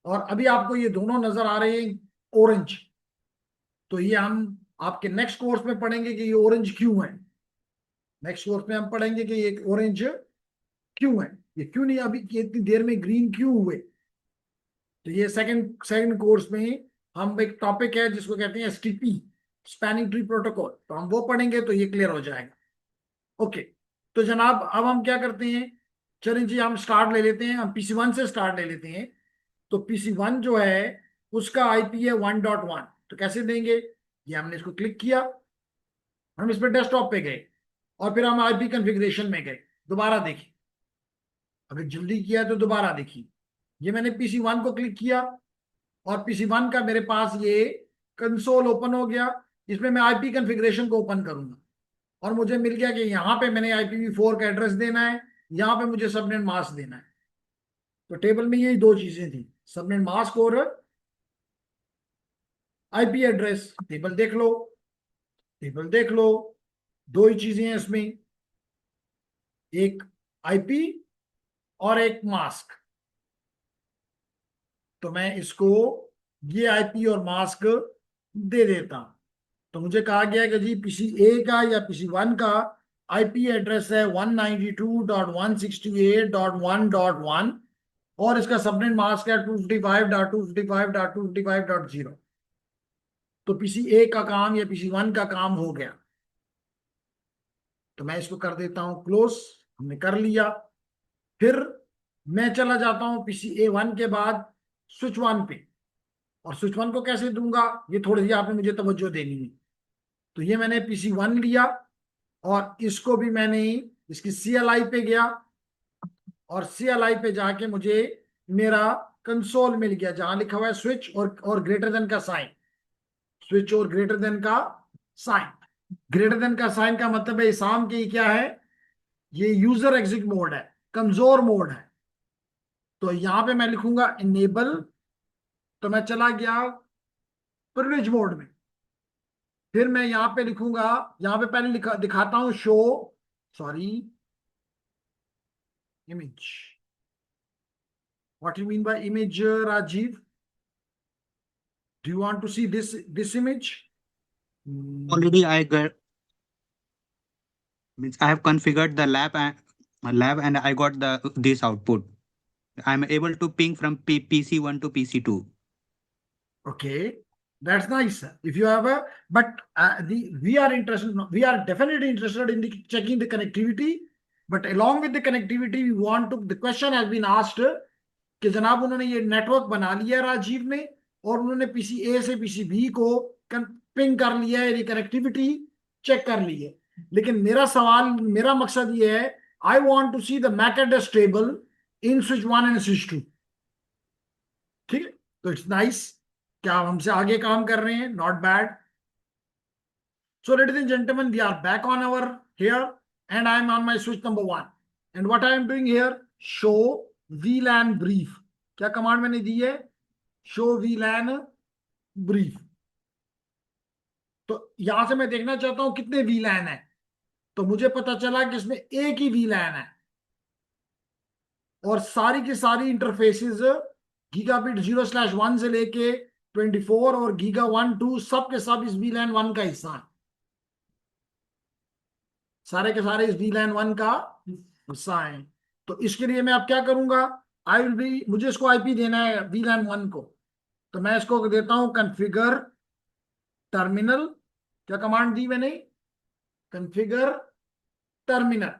और अभी आपको ये दोनों नजर आ रहे हैं ऑरेंज। तो ये हम आपके नेक्स्ट कोर्स में पढ़ेंगे कि ये ऑरेंज क्यों है। नेक्स्ट कोर्स में हम पढ़ेंगे कि ये ऑरेंज क्यों है, ये क्यों नहीं, अभी ये इतनी देर में ग्रीन क्यों हुए। तो ये सेकंड सेकंड कोर्स में हम, एक टॉपिक है जिसको कहते हैं एसटीपी, स्पैनिंग ट्री प्रोटोकॉल, तो हम वो पढ़ेंगे, तो ये क्लियर हो जाएगा। ओके, तो जनाब अब हम क्या करते हैं, चलें जी हम स्टार्ट ले लेते हैं, हम पीसी 1 से स्टार्ट ले लेते हैं। तो पीसी 1 जो है उसका आईपी है 1.1। तो कैसे देंगे? ये हमने इसको क्लिक किया, हम इस पर डेस्कटॉप पे गए, और फिर हम आईपी कॉन्फ़िगरेशन में गए। दोबारा देखिए, अगर जल्दी किया तो दोबारा देखिए। ये मैंने पीसी 1 को क्लिक किया, और पीसी 1 का मेरे पास ये कंसोल ओपन हो गया। इसमें मैं आईपी कॉन्फ़िगरेशन को ओपन करूंगा, और मुझे मिल गया कि यहाँ पे मैंने IPv4 का एड्रेस देना है, यहाँ पे मुझे सबनेट मास्क देना है। तो टेबल में यही दो चीजें थी, सबनेट मास्क और आईपी एड्रेस। टेबल देख लो, टेबल देख लो, दो ही चीजें हैं इसमें, एक आईपी और एक मास्क। तो मैं इसको ये आईपी और मास्क दे देता हूं। तो मुझे कहा गया कि जी पीसी ए का या पीसी वन का आईपी एड्रेस है 192.168.1.1 और इसका सबनेट मास्क है 255.255.255.0। तो पीसी ए का काम या पीसी वन का काम हो गया। तो मैं इसको कर देता हूं क्लोज। हमने कर लिया। फिर मैं चला जाता हूं पीसी ए वन के बाद स्विच वन पे। और स्विच वन को कैसे दूंगा, ये थोड़ी सी आपने मुझे तवज्जो देनी है। तो ये मैंने पीसी वन लिया और इसको भी मैंने, इसकी सीएलआई पे गया और सीएलआई पे जाके मुझे मेरा कंसोल मिल गया जहां लिखा हुआ है स्विच और ग्रेटर देन का साइन। स्विच और ग्रेटर देन का साइन। ग्रेटर देन का साइन का मतलब है इसाम की क्या है, ये यूजर एग्जिट मोड है, कमजोर मोड है। तो यहां पे मैं लिखूंगा इनेबल। तो मैं चला गया प्रिविलेज मोड में। फिर मैं यहां पे लिखूंगा, यहां पे पहले दिखाता हूं show, sorry, image. What you mean by image, Rajiv? Do you want to see this image? Already I got, means I have configured the lab and I got the this output. I'm able to ping from PC1 to PC2. Okay, that's nice. If you have a, but we are interested, we are definitely interested in the checking the connectivity. But along with the connectivity, we want to, the question has been asked कि जनाब उन्होंने ये network बना लिया राजीव ने और उन्होंने PC ए से पीसी बी को पिंग कर लिया है, कनेक्टिविटी चेक कर ली है। लेकिन मेरा सवाल, मेरा मकसद ये है, I want to see the MAC address table in switch one and switch two. ठीक है, तो इट्स नाइस, क्या आप हमसे आगे काम कर रहे हैं, not bad. So ladies and gentlemen, we are back on our here and I am on my switch number one. And what I am doing here, show VLAN brief. क्या command मैंने दी है? show VLAN brief. तो यहां से मैं देखना चाहता हूं कितने VLAN है। तो मुझे पता चला कि इसमें एक ही VLAN है और सारी की सारी इंटरफेसेस गीगाबिट 0/1 से लेके 24 और गीगा 1 2 सब के सब इस VLAN 1 का हिस्सा है। सारे के सारे इस VLAN 1 का हिस्सा है। तो इसके लिए मैं अब क्या करूंगा, आई विल बी, मुझे इसको आईपी देना है VLAN 1 को। तो मैं इसको देता हूं कॉन्फ़िगर टर्मिनल। क्या कमांड दी मैंने? Configure terminal.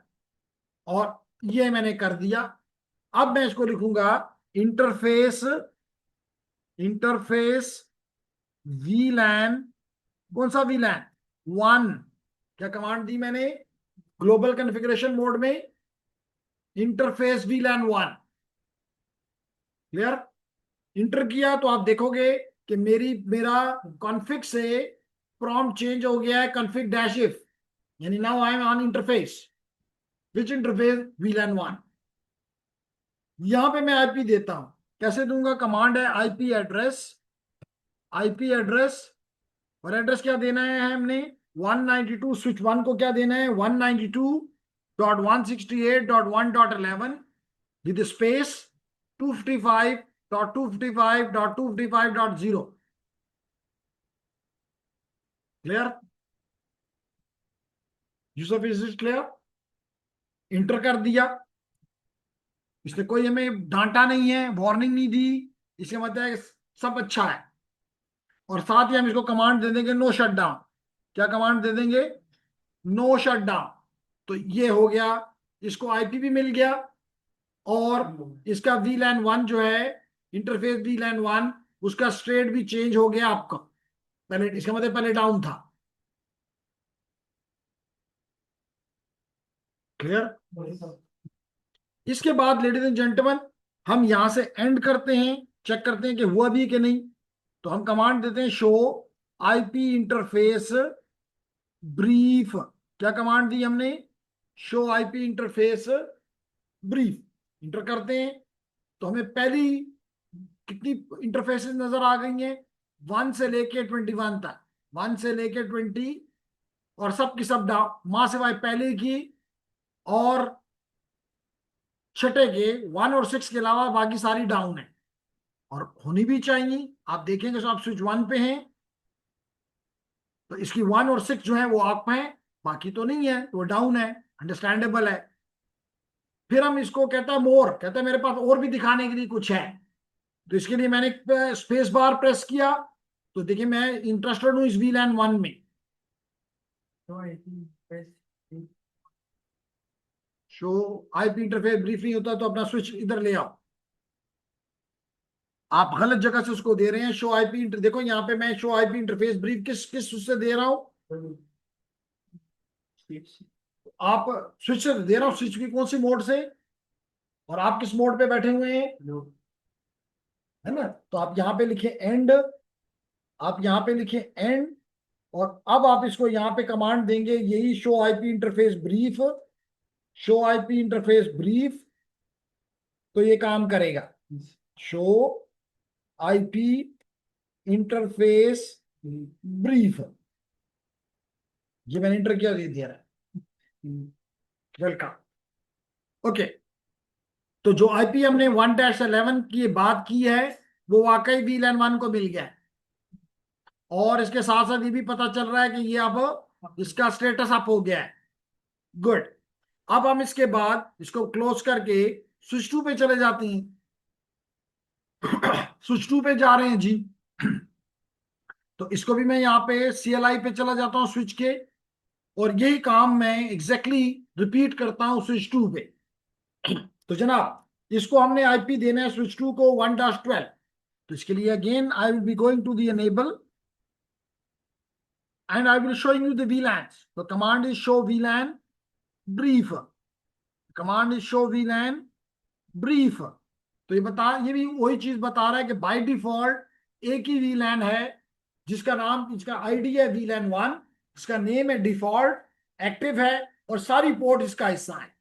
और ये मैंने कर दिया। अब मैं इसको लिखूंगा इंटरफेस, इंटरफेस VLAN। कौन सा VLAN? 1। क्या कमांड दी मैंने? ग्लोबल कॉन्फ़िगरेशन मोड में इंटरफेस VLAN 1। क्लियर? इंटर किया तो आप देखोगे कि मेरा कॉन्फ़िग से प्रॉम्प्ट चेंज हो गया है कॉन्फ़िग डैश इफ, यानी now I am on interface. Which interface? VLAN 1। यहां पे मैं आईपी देता हूं। कैसे दूंगा? कमांड है आईपी एड्रेस, आईपी एड्रेस। और एड्रेस क्या देना है हमने? 192। स्विच वन को क्या देना है? 192.168.1.11 with space 255.255.255.0। Clear Yusuf? Is it clear? Inter कर दिया। इसने कोई हमें डांटा नहीं है, वार्निंग नहीं दी, इसका मतलब है सब अच्छा है। और साथ ही हम इसको कमांड दे देंगे नो शट डाउन। क्या कमांड दे देंगे? No shut down. तो ये हो गया, इसको आईपी भी मिल गया और इसका VLAN 1 जो है, इंटरफेस VLAN 1, उसका स्टेट भी चेंज हो गया आपका। पहले इसका मतलब पहले डाउन था। क्लियर? इसके बाद लेडीज एंड जेंटलमैन, हम यहां से एंड करते हैं, चेक करते हैं कि हुआ भी कि नहीं। तो हम कमांड देते हैं शो आईपी इंटरफेस ब्रीफ। क्या कमांड दी हमने? Show IP interface brief. Inter करते हैं तो हमें पहली कितनी इंटरफेसेस नजर आ गई हैं? 1 से लेके 21 तक, 1 से लेके 20, और सब की सब डाउन, मां सिवाय पहले की और छठे के 1 और 6 के अलावा बाकी सारी डाउन है। और होनी भी चाहिए। आप देखेंगे तो आप स्विच 1 पे हैं तो इसकी 1 और 6 जो है वो अप है, बाकी तो नहीं है, वो डाउन है, अंडरस्टैंडेबल है। फिर हम इसको कहता है मोर, कहता है मेरे पास और भी दिखाने के लिए कुछ है, तो इसके लिए मैंने स्पेस बार प्रेस किया। तो देखिए मैं इंटरेस्टेड हूं इस VLAN 1 में। तो IP press show IP interface brief नहीं होता तो अपना स्विच इधर ले आओ। आप गलत जगह से उसको दे रहे हैं। शो IP देखो यहाँ पे मैं शो IP इंटरफेस ब्रीफ किस किस उससे दे रहा हूँ। switch आप स्विच से दे रहा हूँ, स्विच की कौन सी मोड से, और आप किस मोड पे बैठे हुए हैं, low है ना। तो आप यहाँ पे लिखे एंड, आप यहाँ पे लिखे एंड, और अब आप इसको यहाँ पे कमांड देंगे यही show IP interface brief, show IP interface brief, तो ये काम करेगा। शो IP इंटरफेस ब्रीफ, ये मैंने इंटर किया, दे दिया वेलकम। ओके, तो जो IP हमने 1-11 की बात की है वो वाकई VLAN 1 को मिल गया है, और इसके साथ साथ ये भी पता चल रहा है कि ये अब इसका स्टेटस अप हो गया है। गुड। अब हम इसके बाद इसको क्लोज करके स्विच 2 पे चले जाते हैं। स्विच 2 पे जा रहे हैं जी। तो इसको भी मैं यहाँ पे CLI पे चला जाता हूँ स्विच के, और यही काम मैं एग्जैक्टली रिपीट करता हूँ स्विच 2 पे। तो जनाब इसको हमने IP देना है स्विच 2 को 1-12। तो इसके लिए again I will be going to the enable and I will showing you the VLANs. The command is show VLAN brief. Command is show VLAN brief. तो ये भी वही चीज बता रहा है कि बाय डिफॉल्ट एक ही VLAN है जिसका नाम, इसका ID है VLAN 1, इसका नेम है डिफॉल्ट, एक्टिव है, और सारी पोर्ट इसका हिस्सा है,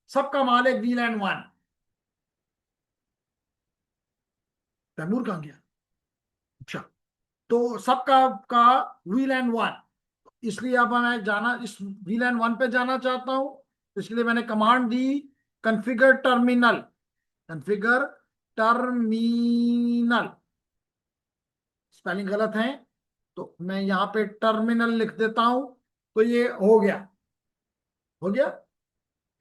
सबका मालिक VLAN 1। तैमूर कहां गया? अच्छा, तो सबका का VLAN 1, इसलिए अब मैं जाना इस VLAN 1 पे जाना चाहता हूं, इसलिए मैंने कमांड दी configure terminal, configure terminal, spelling गलत है तो मैं यहाँ पे टर्मिनल लिख देता हूं, तो ये हो गया, हो गया।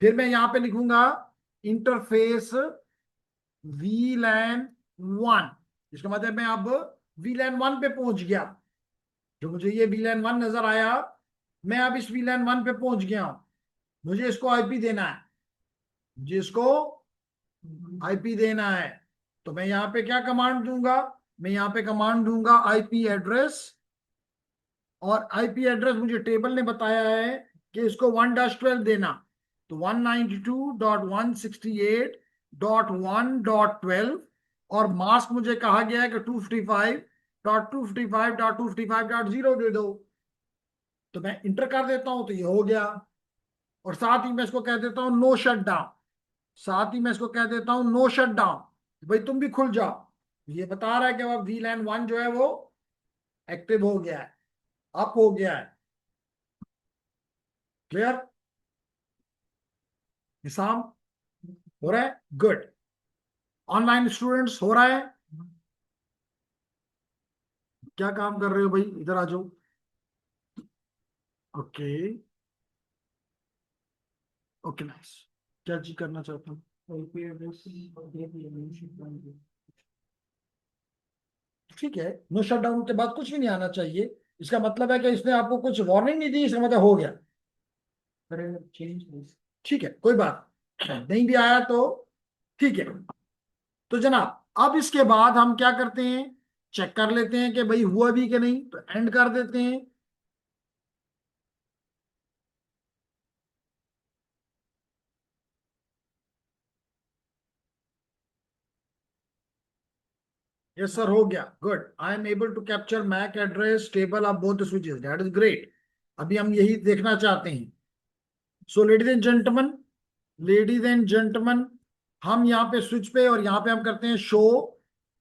फिर मैं यहाँ पे लिखूंगा इंटरफेस VLAN 1, इसका मतलब मैं अब VLAN 1 पे पहुंच गया। जो मुझे ये VLAN 1 नजर आया, मैं अब इस VLAN 1 पे पहुंच गया हूं। मुझे इसको IP देना है, मुझे इसको IP देना है। तो मैं यहाँ पे क्या कमांड दूंगा, मैं यहाँ पे कमांड दूंगा IP एड्रेस, और IP एड्रेस मुझे टेबल ने बताया है कि इसको 1-12 देना। तो 192.168.1.12, और मास्क मुझे कहा गया है कि 255.255.255.0 दे दो। तो मैं इंटर कर देता हूं तो ये हो गया, और साथ ही मैं इसको कह देता हूं नो शट डाउन, साथ ही मैं इसको कह देता हूं नो शट डाउन, भाई तुम भी खुल जाओ। ये बता रहा है कि अब VLAN 1 जो है वो एक्टिव हो गया है, अप हो गया है। क्लियर निशान हो रहा है? गुड। ऑनलाइन स्टूडेंट्स हो रहा है? क्या काम कर रहे हो भाई, इधर आ जाओ। Okay, okay nice. क्या चीज करना चाहता हूँ? IP address देख लिया ठीक है, नो शट डाउन के बाद कुछ भी नहीं आना चाहिए, इसका मतलब है कि इसने आपको कुछ वार्निंग नहीं दी, इसका मतलब हो गया। चेंज ठीक है, कोई बात नहीं भी आया तो ठीक है। तो जनाब अब इसके बाद हम क्या करते हैं, चेक कर लेते हैं कि भाई हुआ भी कि नहीं, तो एंड कर देते हैं। यस सर, हो गया। Good, I am able to capture MAC address table of both switches, that is great. अभी हम यही देखना चाहते हैं। So ladies and gentleman, ladies and gentleman, हम यहाँ पे स्विच पे, और यहाँ पे हम करते हैं show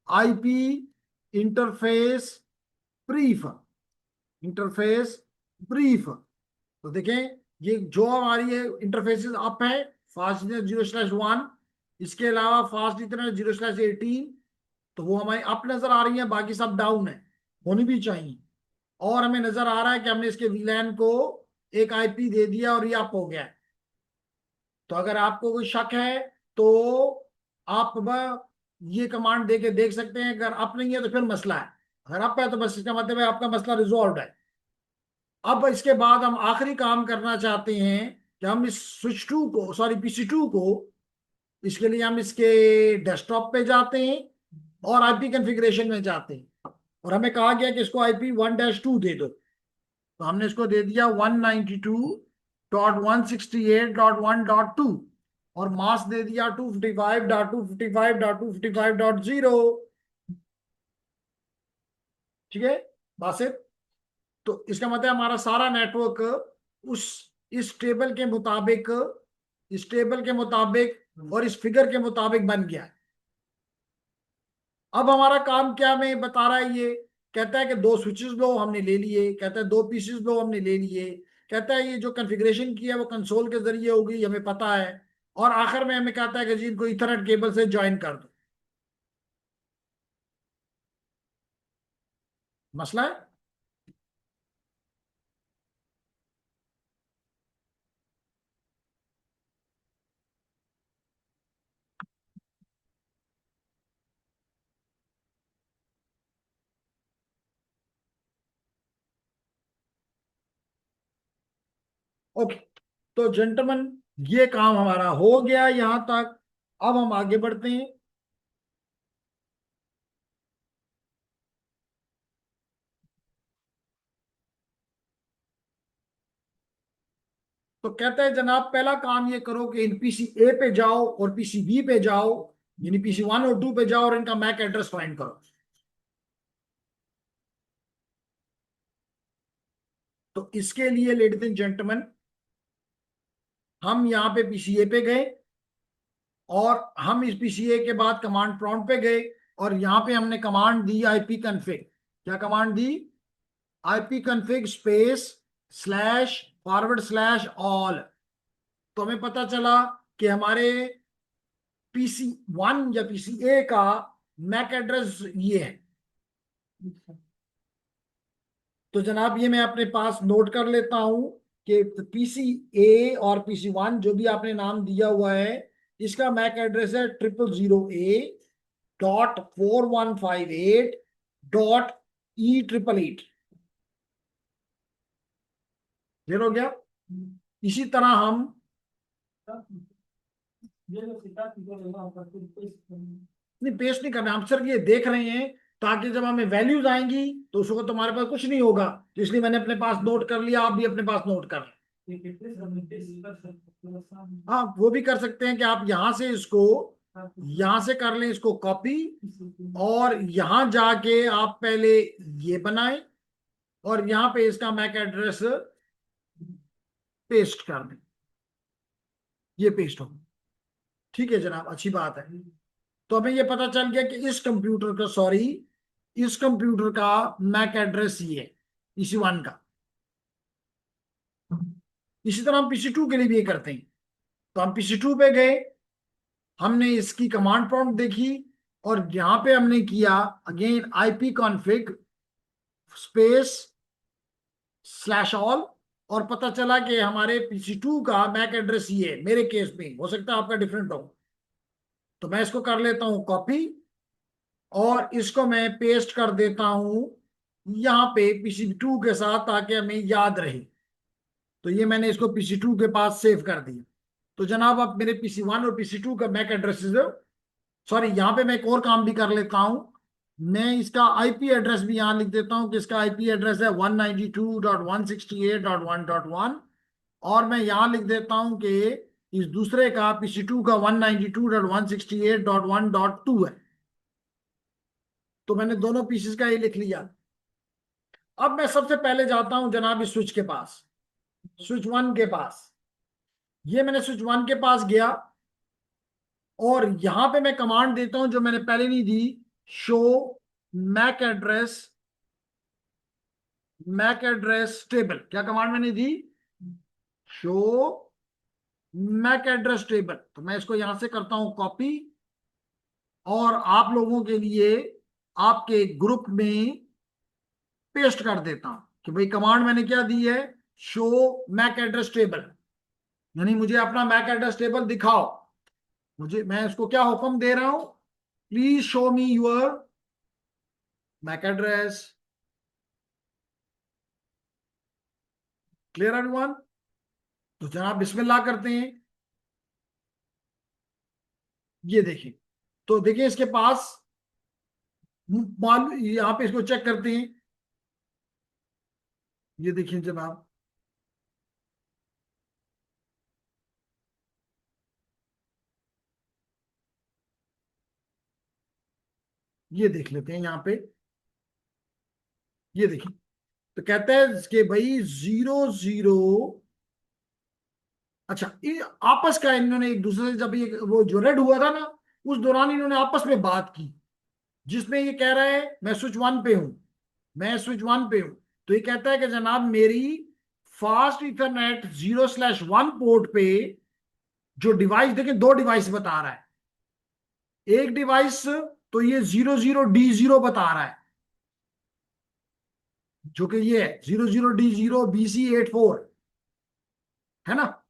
IP interface brief, interface brief. तो देखें ये जो हमारी ये इंटरफेसेस अप है, फास्ट 0/1, इसके अलावा फास्ट इतना 0/18, तो वो हमें अप नजर आ रही है, बाकी सब डाउन है, होनी भी चाहिए। और हमें नजर आ रहा है कि हमने इसके वीलैन को एक आईपी दे दिया और ये अप हो गया है। तो अगर आपको कोई शक है तो आप ये कमांड दे के देख सकते हैं, अगर अप नहीं है तो फिर मसला है, अगर अप है तो बस इसका मतलब है आपका मसला रिजॉल्व है। अब इसके बाद हम आखिरी काम करना चाहते हैं कि हम इस स्विच टू को, सॉरी पीसी टू को, इसके लिए हम इसके डेस्कटॉप पे जाते हैं और आईपी कॉन्फ़िगरेशन में जाते हैं, और हमें कहा गया कि इसको आईपी 1-2 दे दो। तो हमने इसको दे दिया 192.168.1.2 और मास दे दिया 255.255.255.0। ठीक है बासित? तो इसका मतलब हमारा सारा नेटवर्क उस इस टेबल के मुताबिक, इस टेबल के मुताबिक और इस फिगर के मुताबिक बन गया है। अब हमारा काम क्या में बता रहा है, ये कहता है कि 2 स्विचेस लो हमने ले लिए, कहता है 2 पीसेस लो हमने ले लिए, कहता है ये जो कॉन्फ़िगरेशन की है वो कंसोल के जरिए होगी, हमें पता है। और आखिर में हमें कहता है कि जी इनको ईथरनेट केबल से ज्वाइन कर दो। मसला है? ओके, तो जेंटलमैन ये काम हमारा हो गया यहां तक। अब हम आगे बढ़ते हैं। तो कहते हैं जनाब पहला काम ये करो कि इन पीसी ए पे जाओ और पीसी बी पे जाओ, यानी पीसी 1 और 2 पे जाओ और इनका मैक एड्रेस फाइंड करो। तो इसके लिए लेडीज एंड जेंटलमैन हम यहाँ पे पीसीए पे गए और हम इस पीसीए के बाद कमांड प्रॉम्प्ट पे गए और यहाँ पे हमने कमांड दी आईपी कन्फिग। क्या कमांड दी? IP config space slash forward slash all. तो हमें पता चला कि हमारे पीसी 1 या पीसी ए का मैक एड्रेस ये है। तो जनाब ये मैं अपने पास नोट कर लेता हूं कि पीसी ए और पीसी 1 जो भी आपने नाम दिया हुआ है, इसका मैक एड्रेस है 000A.4158.E888। क्लियर हो गया? इसी तरह हम ये लोग सिखा कि जो वहां पर कुछ नहीं पेस्ट नहीं करना, हम सिर्फ ये देख रहे हैं ताकि जब हमें वैल्यूज आएंगी तो उसको तुम्हारे पास कुछ नहीं होगा, तो इसलिए मैंने अपने पास नोट कर लिया, आप भी अपने पास नोट कर लें। हाँ वो भी कर सकते हैं कि आप यहां से इसको, यहां से कर लें इसको कॉपी और यहां जाके आप पहले ये बनाएं और यहां पे इसका मैक एड्रेस पेस्ट कर दें, ये पेस्ट हो। ठीक है जनाब, अच्छी बात है। तो हमें ये पता चल गया कि इस कंप्यूटर का, सॉरी इस कंप्यूटर का मैक एड्रेस ये है, पीसी 1 का। इसी तरह हम पीसी 2 के लिए भी ये करते हैं। तो हम पीसी 2 पे गए, हमने इसकी कमांड प्रॉम्प्ट देखी और यहां पे हमने किया again IP config space slash all, और पता चला कि हमारे पीसी 2 का मैक एड्रेस ये है। मेरे केस में हो सकता है आपका डिफरेंट हो, तो मैं इसको कर लेता हूं कॉपी और इसको मैं पेस्ट कर देता हूं यहाँ पे पीसी 2 के साथ ताकि हमें याद रहे। तो ये मैंने इसको पीसी 2 के पास सेव कर दिया। तो जनाब अब मेरे पीसी 1 और पीसी 2 का मैक एड्रेस, सॉरी यहाँ पे मैं एक और काम भी कर लेता हूं, मैं इसका आईपी एड्रेस भी यहाँ लिख देता हूं कि इसका आईपी एड्रेस है 192.168.1.1। और मैं यहाँ लिख देता हूं कि इस दूसरे का पीसी 2 का 192.168.1.2 है। तो मैंने दोनों पीसेस का ये लिख लिया। अब मैं सबसे पहले जाता हूं जनाब इस स्विच के पास, स्विच 1 के पास। ये मैंने स्विच 1 के पास गया और यहां पे मैं कमांड देता हूं जो मैंने पहले नहीं दी, show MAC address, MAC address table. क्या कमांड मैंने दी? Show MAC address table. तो मैं इसको यहां से करता हूं कॉपी और आप लोगों के लिए आपके ग्रुप में पेस्ट कर देता हूं कि भाई कमांड मैंने क्या दी है, शो मैक एड्रेस टेबल, यानी मुझे अपना मैक एड्रेस टेबल दिखाओ। मुझे, मैं इसको क्या हुक्म दे रहा हूं, please show me your MAC address. Clear everyone? तो जनाब बिस्मिल्लाह करते हैं। ये देखिए, तो देखिए इसके पास मान, यहां पे इसको चेक करते हैं। ये देखिए जनाब, ये देख लेते हैं यहां पे। ये देखिए, तो कहते हैं कि भाई 00, अच्छा आपस का इन्होंने एक दूसरे से, जब ये वो जो रेड हुआ था ना, उस दौरान इन्होंने आपस में बात की, जिसमें ये कह रहा है मैं स्विच 1 पे हूं, मैं स्विच 1 पे हूं। तो ये कहता है कि जनाब मेरी फास्ट इथरनेट 0/1 पोर्ट पे जो डिवाइस, देखिए दो डिवाइस बता रहा है, एक डिवाइस तो ये 00D0 बता रहा है, जो कि ये है 00D0BC84, है ना।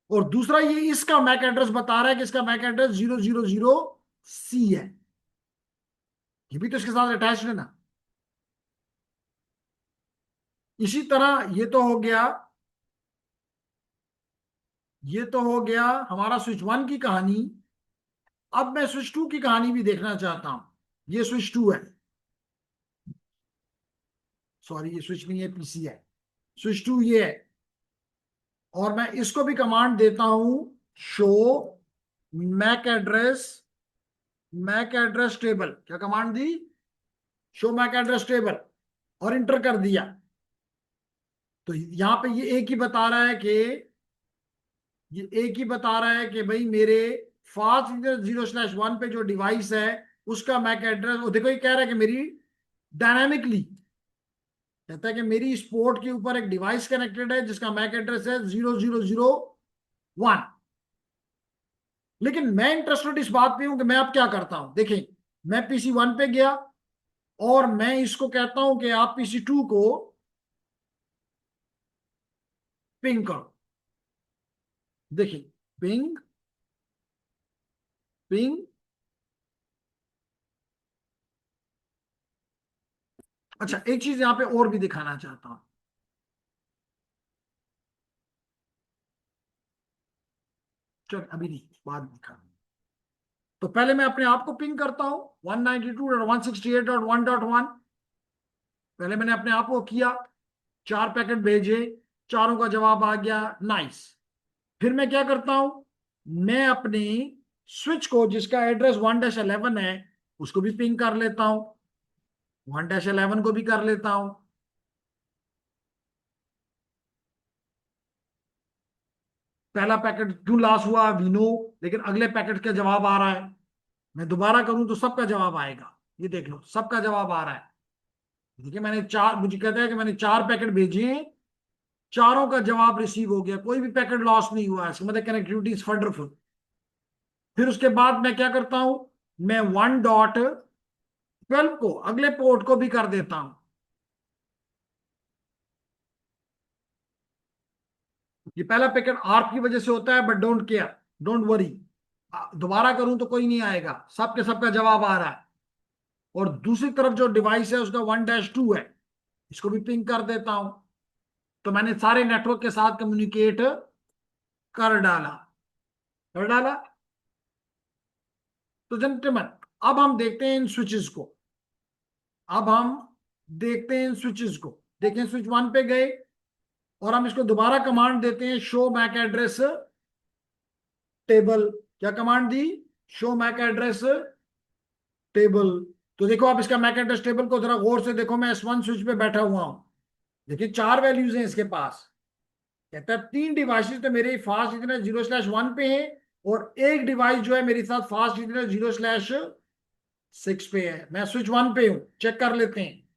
और दूसरा ये इसका मैक एड्रेस बता रहा है कि इसका मैक एड्रेस 000C है, ये भी तो इसके साथ अटैच है ना। इसी तरह ये तो हो गया, ये तो हो गया हमारा स्विच 1 की कहानी। अब मैं स्विच 2 की कहानी भी देखना चाहता हूं। ये स्विच 2 है, सॉरी ये स्विच नहीं है, पीसी है। स्विच 2 ये है, और मैं इसको भी कमांड देता हूं, show MAC address, MAC address table. क्या कमांड दी, शो मैक एड्रेस टेबल, और इंटर कर दिया। तो यहां पे ये एक ही बता रहा है कि, ये एक ही बता रहा है कि भाई मेरे फास्ट 0/1 पे जो डिवाइस है उसका मैक एड्रेस, और देखो ये कह रहा है कि मेरी डायनामिकली, कहता है कि मेरी इस पोर्ट के ऊपर एक डिवाइस कनेक्टेड है जिसका मैक एड्रेस है 0001। लेकिन मैं इंटरेस्टेड इस बात पे हूं कि मैं अब क्या करता हूं। देखें, मैं पीसी 1 पे गया और मैं इसको कहता हूं कि आप पीसी 2 को पिंग करो। देखिए, पिंग, पिंग। अच्छा एक चीज यहां पे और भी दिखाना चाहता हूं, चल अभी नहीं, बाद में दिखा। तो पहले मैं अपने आप को पिंग करता हूं 192.168.1.1। पहले मैंने अपने आप को किया, 4 पैकेट भेजे, चारों का जवाब आ गया, नाइस। फिर मैं क्या करता हूं, मैं अपनी स्विच को जिसका एड्रेस 1-11 है उसको भी पिंग कर लेता हूं, 1-11 को भी कर लेता हूं। पहला पैकेट क्यों लॉस हुआ वी नो, लेकिन अगले पैकेट का जवाब आ रहा है। मैं दोबारा करूं तो सबका जवाब आएगा, ये देख लो सबका जवाब आ रहा है। देखिए मैंने चार, मुझे कहता है कि मैंने 4 पैकेट भेजे हैं, चारों का जवाब रिसीव हो गया, कोई भी पैकेट लॉस नहीं हुआ है, इसका मतलब कनेक्टिविटी इज वंडरफुल। फिर उसके बाद मैं क्या करता हूं, मैं 1.12 को अगले पोर्ट को भी कर देता हूं। ये पहला पैकेट आर्क की वजह से होता है, but don't care, don't worry. दोबारा करूं तो कोई नहीं आएगा, सबके सबका जवाब आ रहा है। और दूसरी तरफ जो डिवाइस है उसका 1-2 है, इसको भी पिंग कर देता हूं। तो मैंने सारे नेटवर्क के साथ कम्युनिकेट कर डाला, कर डाला। तो जेंटलमैन, अब हम देखते हैं इन स्विचेस को, अब हम देखते हैं इन स्विचेस को। देखें स्विच 1 पे गए और हम इसको दोबारा कमांड देते हैं, शो मैक एड्रेस टेबल। क्या कमांड दी, शो मैक एड्रेस टेबल। तो देखो आप इसका मैक एड्रेस टेबल को जरा गौर से देखो, मैं S1 स्विच पे बैठा हुआ हूं, देखिए 4 वैल्यूज हैं इसके पास। कहता है 3 डिवाइसेस तो मेरे फास्ट इंटरनेट 0/1 पे है, और एक डिवाइस जो है मेरे साथ फास्ट इंटरनेट 0/6 पे है। मैं स्विच 1 पे हूं, चेक कर लेते हैं।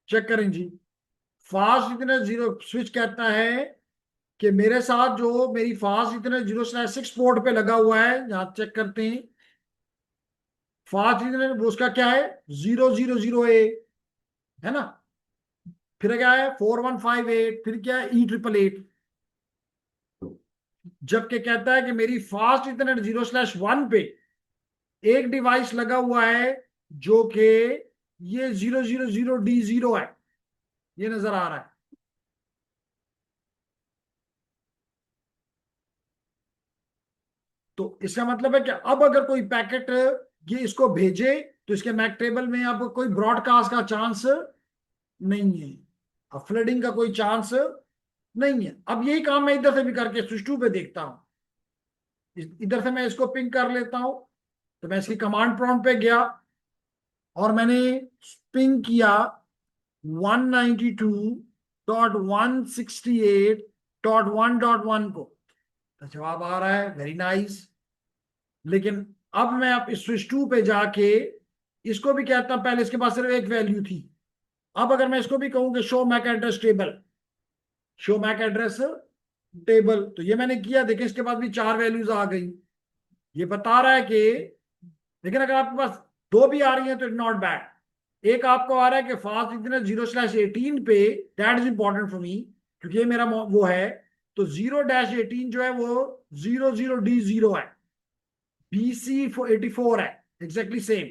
चेक करें जी, फास्ट इथरनेट जीरो स्विच कहता है कि मेरे साथ जो मेरी फास्ट इथरनेट 0/6 पोर्ट पे लगा हुआ है, यहां चेक करते हैं, फास्ट इथरनेट उसका क्या है 000A, है ना। फिर क्या है 4158, फिर क्या है E888। जबकि कहता है कि मेरी फास्ट इथरनेट 0/1 पे एक डिवाइस लगा हुआ है जो कि ये 000D0 है, ये नजर आ रहा है। तो इसका मतलब है कि अब अगर कोई पैकेट ये इसको भेजे तो इसके मैक टेबल में अब कोई ब्रॉडकास्ट का चांस नहीं है, अब फ्लडिंग का कोई चांस नहीं है। अब यही काम मैं इधर से भी करके स्विच 2 पे देखता हूं, इधर से मैं इसको पिंग कर लेता हूं। तो मैं इसकी कमांड प्रॉम्प्ट पे गया और मैंने पिंग किया 192.168.1.1 को, तो जवाब आ रहा है वेरी नाइस। लेकिन अब मैं अब इस स्विच 2 पे जाके इसको भी कहता हूं, पहले इसके पास सिर्फ एक वैल्यू थी, अब अगर मैं इसको भी कहूं कि show MAC address table, show MAC address table, तो ये मैंने किया, देखिए इसके पास भी 4 वैल्यूज आ गई। ये बता रहा है कि, लेकिन अगर आपके पास 2 भी आ रही है तो इट नॉट बैड। एक आपको आ रहा है कि फास्ट इतने 0/18 पे, that is important for me क्योंकि ये मेरा वो है। तो 0-18 जो है वो 00D0 है, BC84 है, एग्जैक्टली सेम।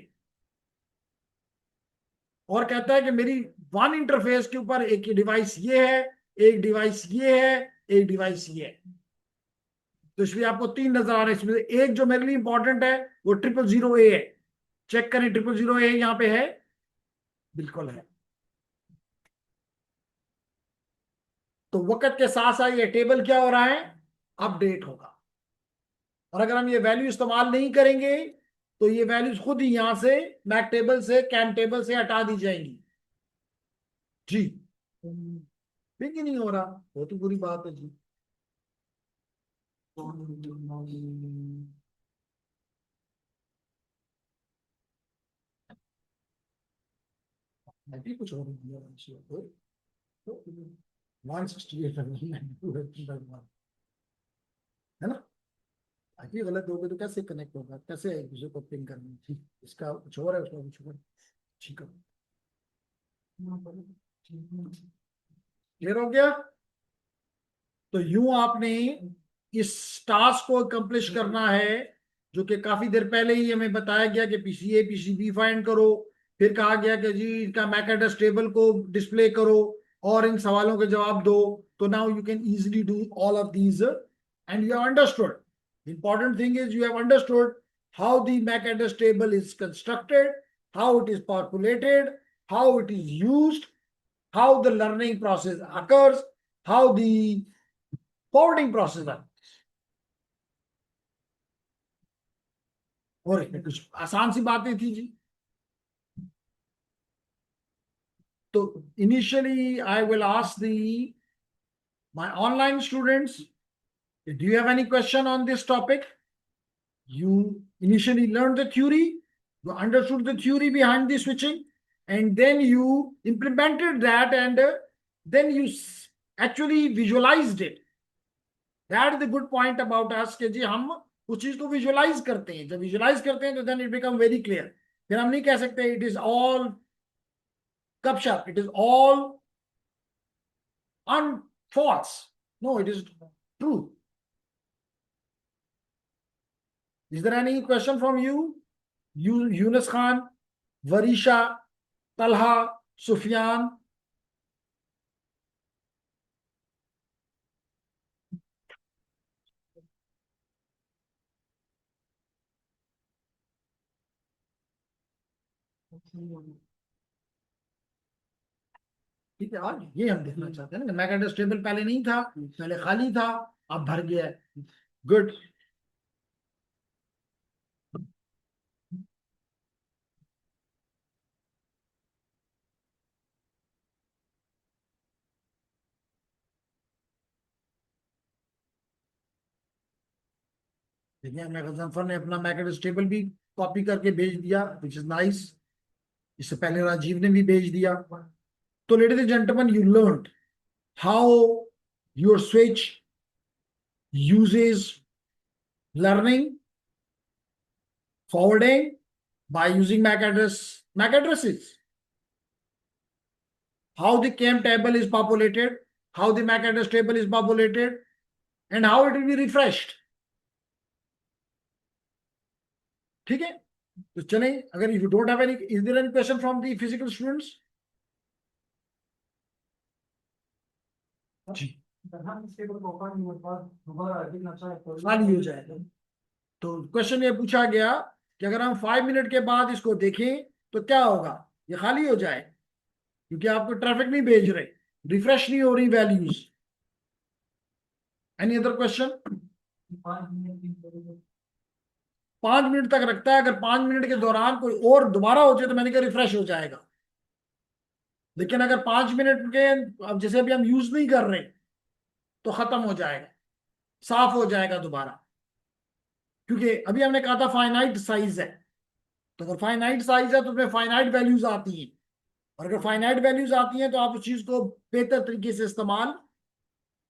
और कहता है कि मेरी वन इंटरफेस के ऊपर एक डिवाइस ये है, एक डिवाइस ये है, एक डिवाइस ये है। तो इसलिए आपको 3 नजर आ रहे हैं, इसमें से एक जो मेरे लिए इंपॉर्टेंट है वो 000A है। चेक करें 000A यहां पे है, बिल्कुल है। तो वक्त के साथ साथ ये टेबल क्या हो रहा है, अपडेट होगा। और अगर हम ये वैल्यू इस्तेमाल नहीं करेंगे तो ये वैल्यूज खुद ही यहां से मैक टेबल से, कैम टेबल से हटा दी जाएंगी। जी, ठीक ही नहीं हो रहा, बहुत ही बुरी बात है जी। अभी कुछ और नहीं है, 168 है ना। आगे गलत हो गए तो कैसे कनेक्ट होगा, कैसे एक दूसरे को पिंग करनी थी, इसका कुछ और है उसका कुछ और। ठीक है, क्लियर हो गया। तो यूं आपने इस टास्क को अकम्प्लिश करना है, जो कि काफी देर पहले ही हमें बताया गया कि पीसीए पीसीबी फाइंड करो, फिर कहा गया कि जी इनका मैक एड्रेस टेबल को डिस्प्ले करो और इन सवालों के जवाब दो। तो now you can easily do all of these and you have understood. Important thing is you have understood how the MAC address table is constructed, how it is populated, how it is used, how the learning process occurs, how the forwarding process occurs। और इसमें कुछ आसान सी बातें थी जी। तो initially I will ask the my online students, do you have any question on this topic? You initially learned the theory, you understood the theory behind the switching, and then you implemented that, and then you actually visualized it। That is the good point about us कि जी हम उस चीज को visualise करते हैं, जब visualise करते हैं तो then it become very clear. फिर हम नहीं कह सकते इट इज ऑल गपशप, it is all false। No, it is true। Is there any question from you? Yunus Khan, Varisha, Talha, Sufyan? ठीक है, आज ये हम देखना चाहते हैं ना, मैक एड्रेस टेबल पहले नहीं था, पहले खाली था, अब भर गया है। गुड। देखिए हमें गजनफर ने अपना मैक एड्रेस टेबल भी कॉपी करके भेज दिया, विच इज नाइस। इससे पहले राजीव ने भी भेज दिया। So, ladies and gentlemen, you learned how your switch uses learning, forwarding by using MAC addresses. How the CAM table is populated, how the MAC address table is populated, and how it will be refreshed. ठीक है, तो चलें. अगर if you don't have any, is there any question from the physical students? जी, हम इस table को open होने के बाद दोबारा देखना चाहे तो खाली हो जाएगा. तो क्वेश्चन ये पूछा गया कि अगर हम 5 मिनट के बाद इसको देखें तो क्या होगा, ये खाली हो जाए, क्योंकि आपको ट्रैफिक नहीं भेज रहे, रिफ्रेश नहीं हो रही values. Any other question? 5 minute तक रखता है. अगर 5 मिनट के दौरान कोई और दोबारा हो जाए तो मैंने कहा रिफ्रेश हो जाएगा. लेकिन अगर 5 मिनट के, अब जैसे अभी हम यूज नहीं कर रहे, तो खत्म हो जाएगा, साफ हो जाएगा दोबारा. क्योंकि अभी हमने कहा था फाइनाइट साइज है, तो अगर फाइनाइट साइज है तो उसमें फाइनाइट वैल्यूज आती हैं, और अगर फाइनाइट वैल्यूज आती हैं तो आप उस चीज को बेहतर तरीके से इस्तेमाल,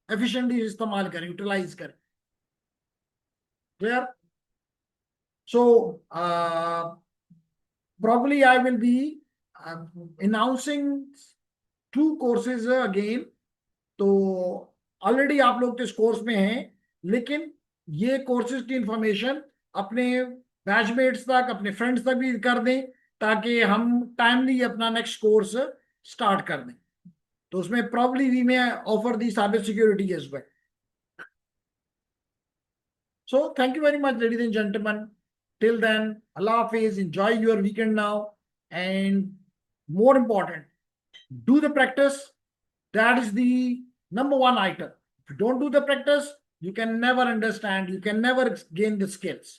एफिशिएंटली इस्तेमाल करें, यूटिलाइज करें. Clear? So probably I will be announcing 2 courses again. तो ऑलरेडी आप लोग तो इस कोर्स में हैं, लेकिन ये कोर्सेज की इंफॉर्मेशन अपने बैचमेट्स तक, अपने फ्रेंड्स तक भी कर दें, ताकि हम टाइमली अपना नेक्स्ट कोर्स स्टार्ट कर दें. तो उसमें probably we may offer the cyber security as well. So thank you very much, ladies and gentlemen. Till then, Allah Hafiz, enjoy your weekend now. And more important, do the practice. That is the #1 item. If you don't do the practice, you can never understand, you can never gain the skills.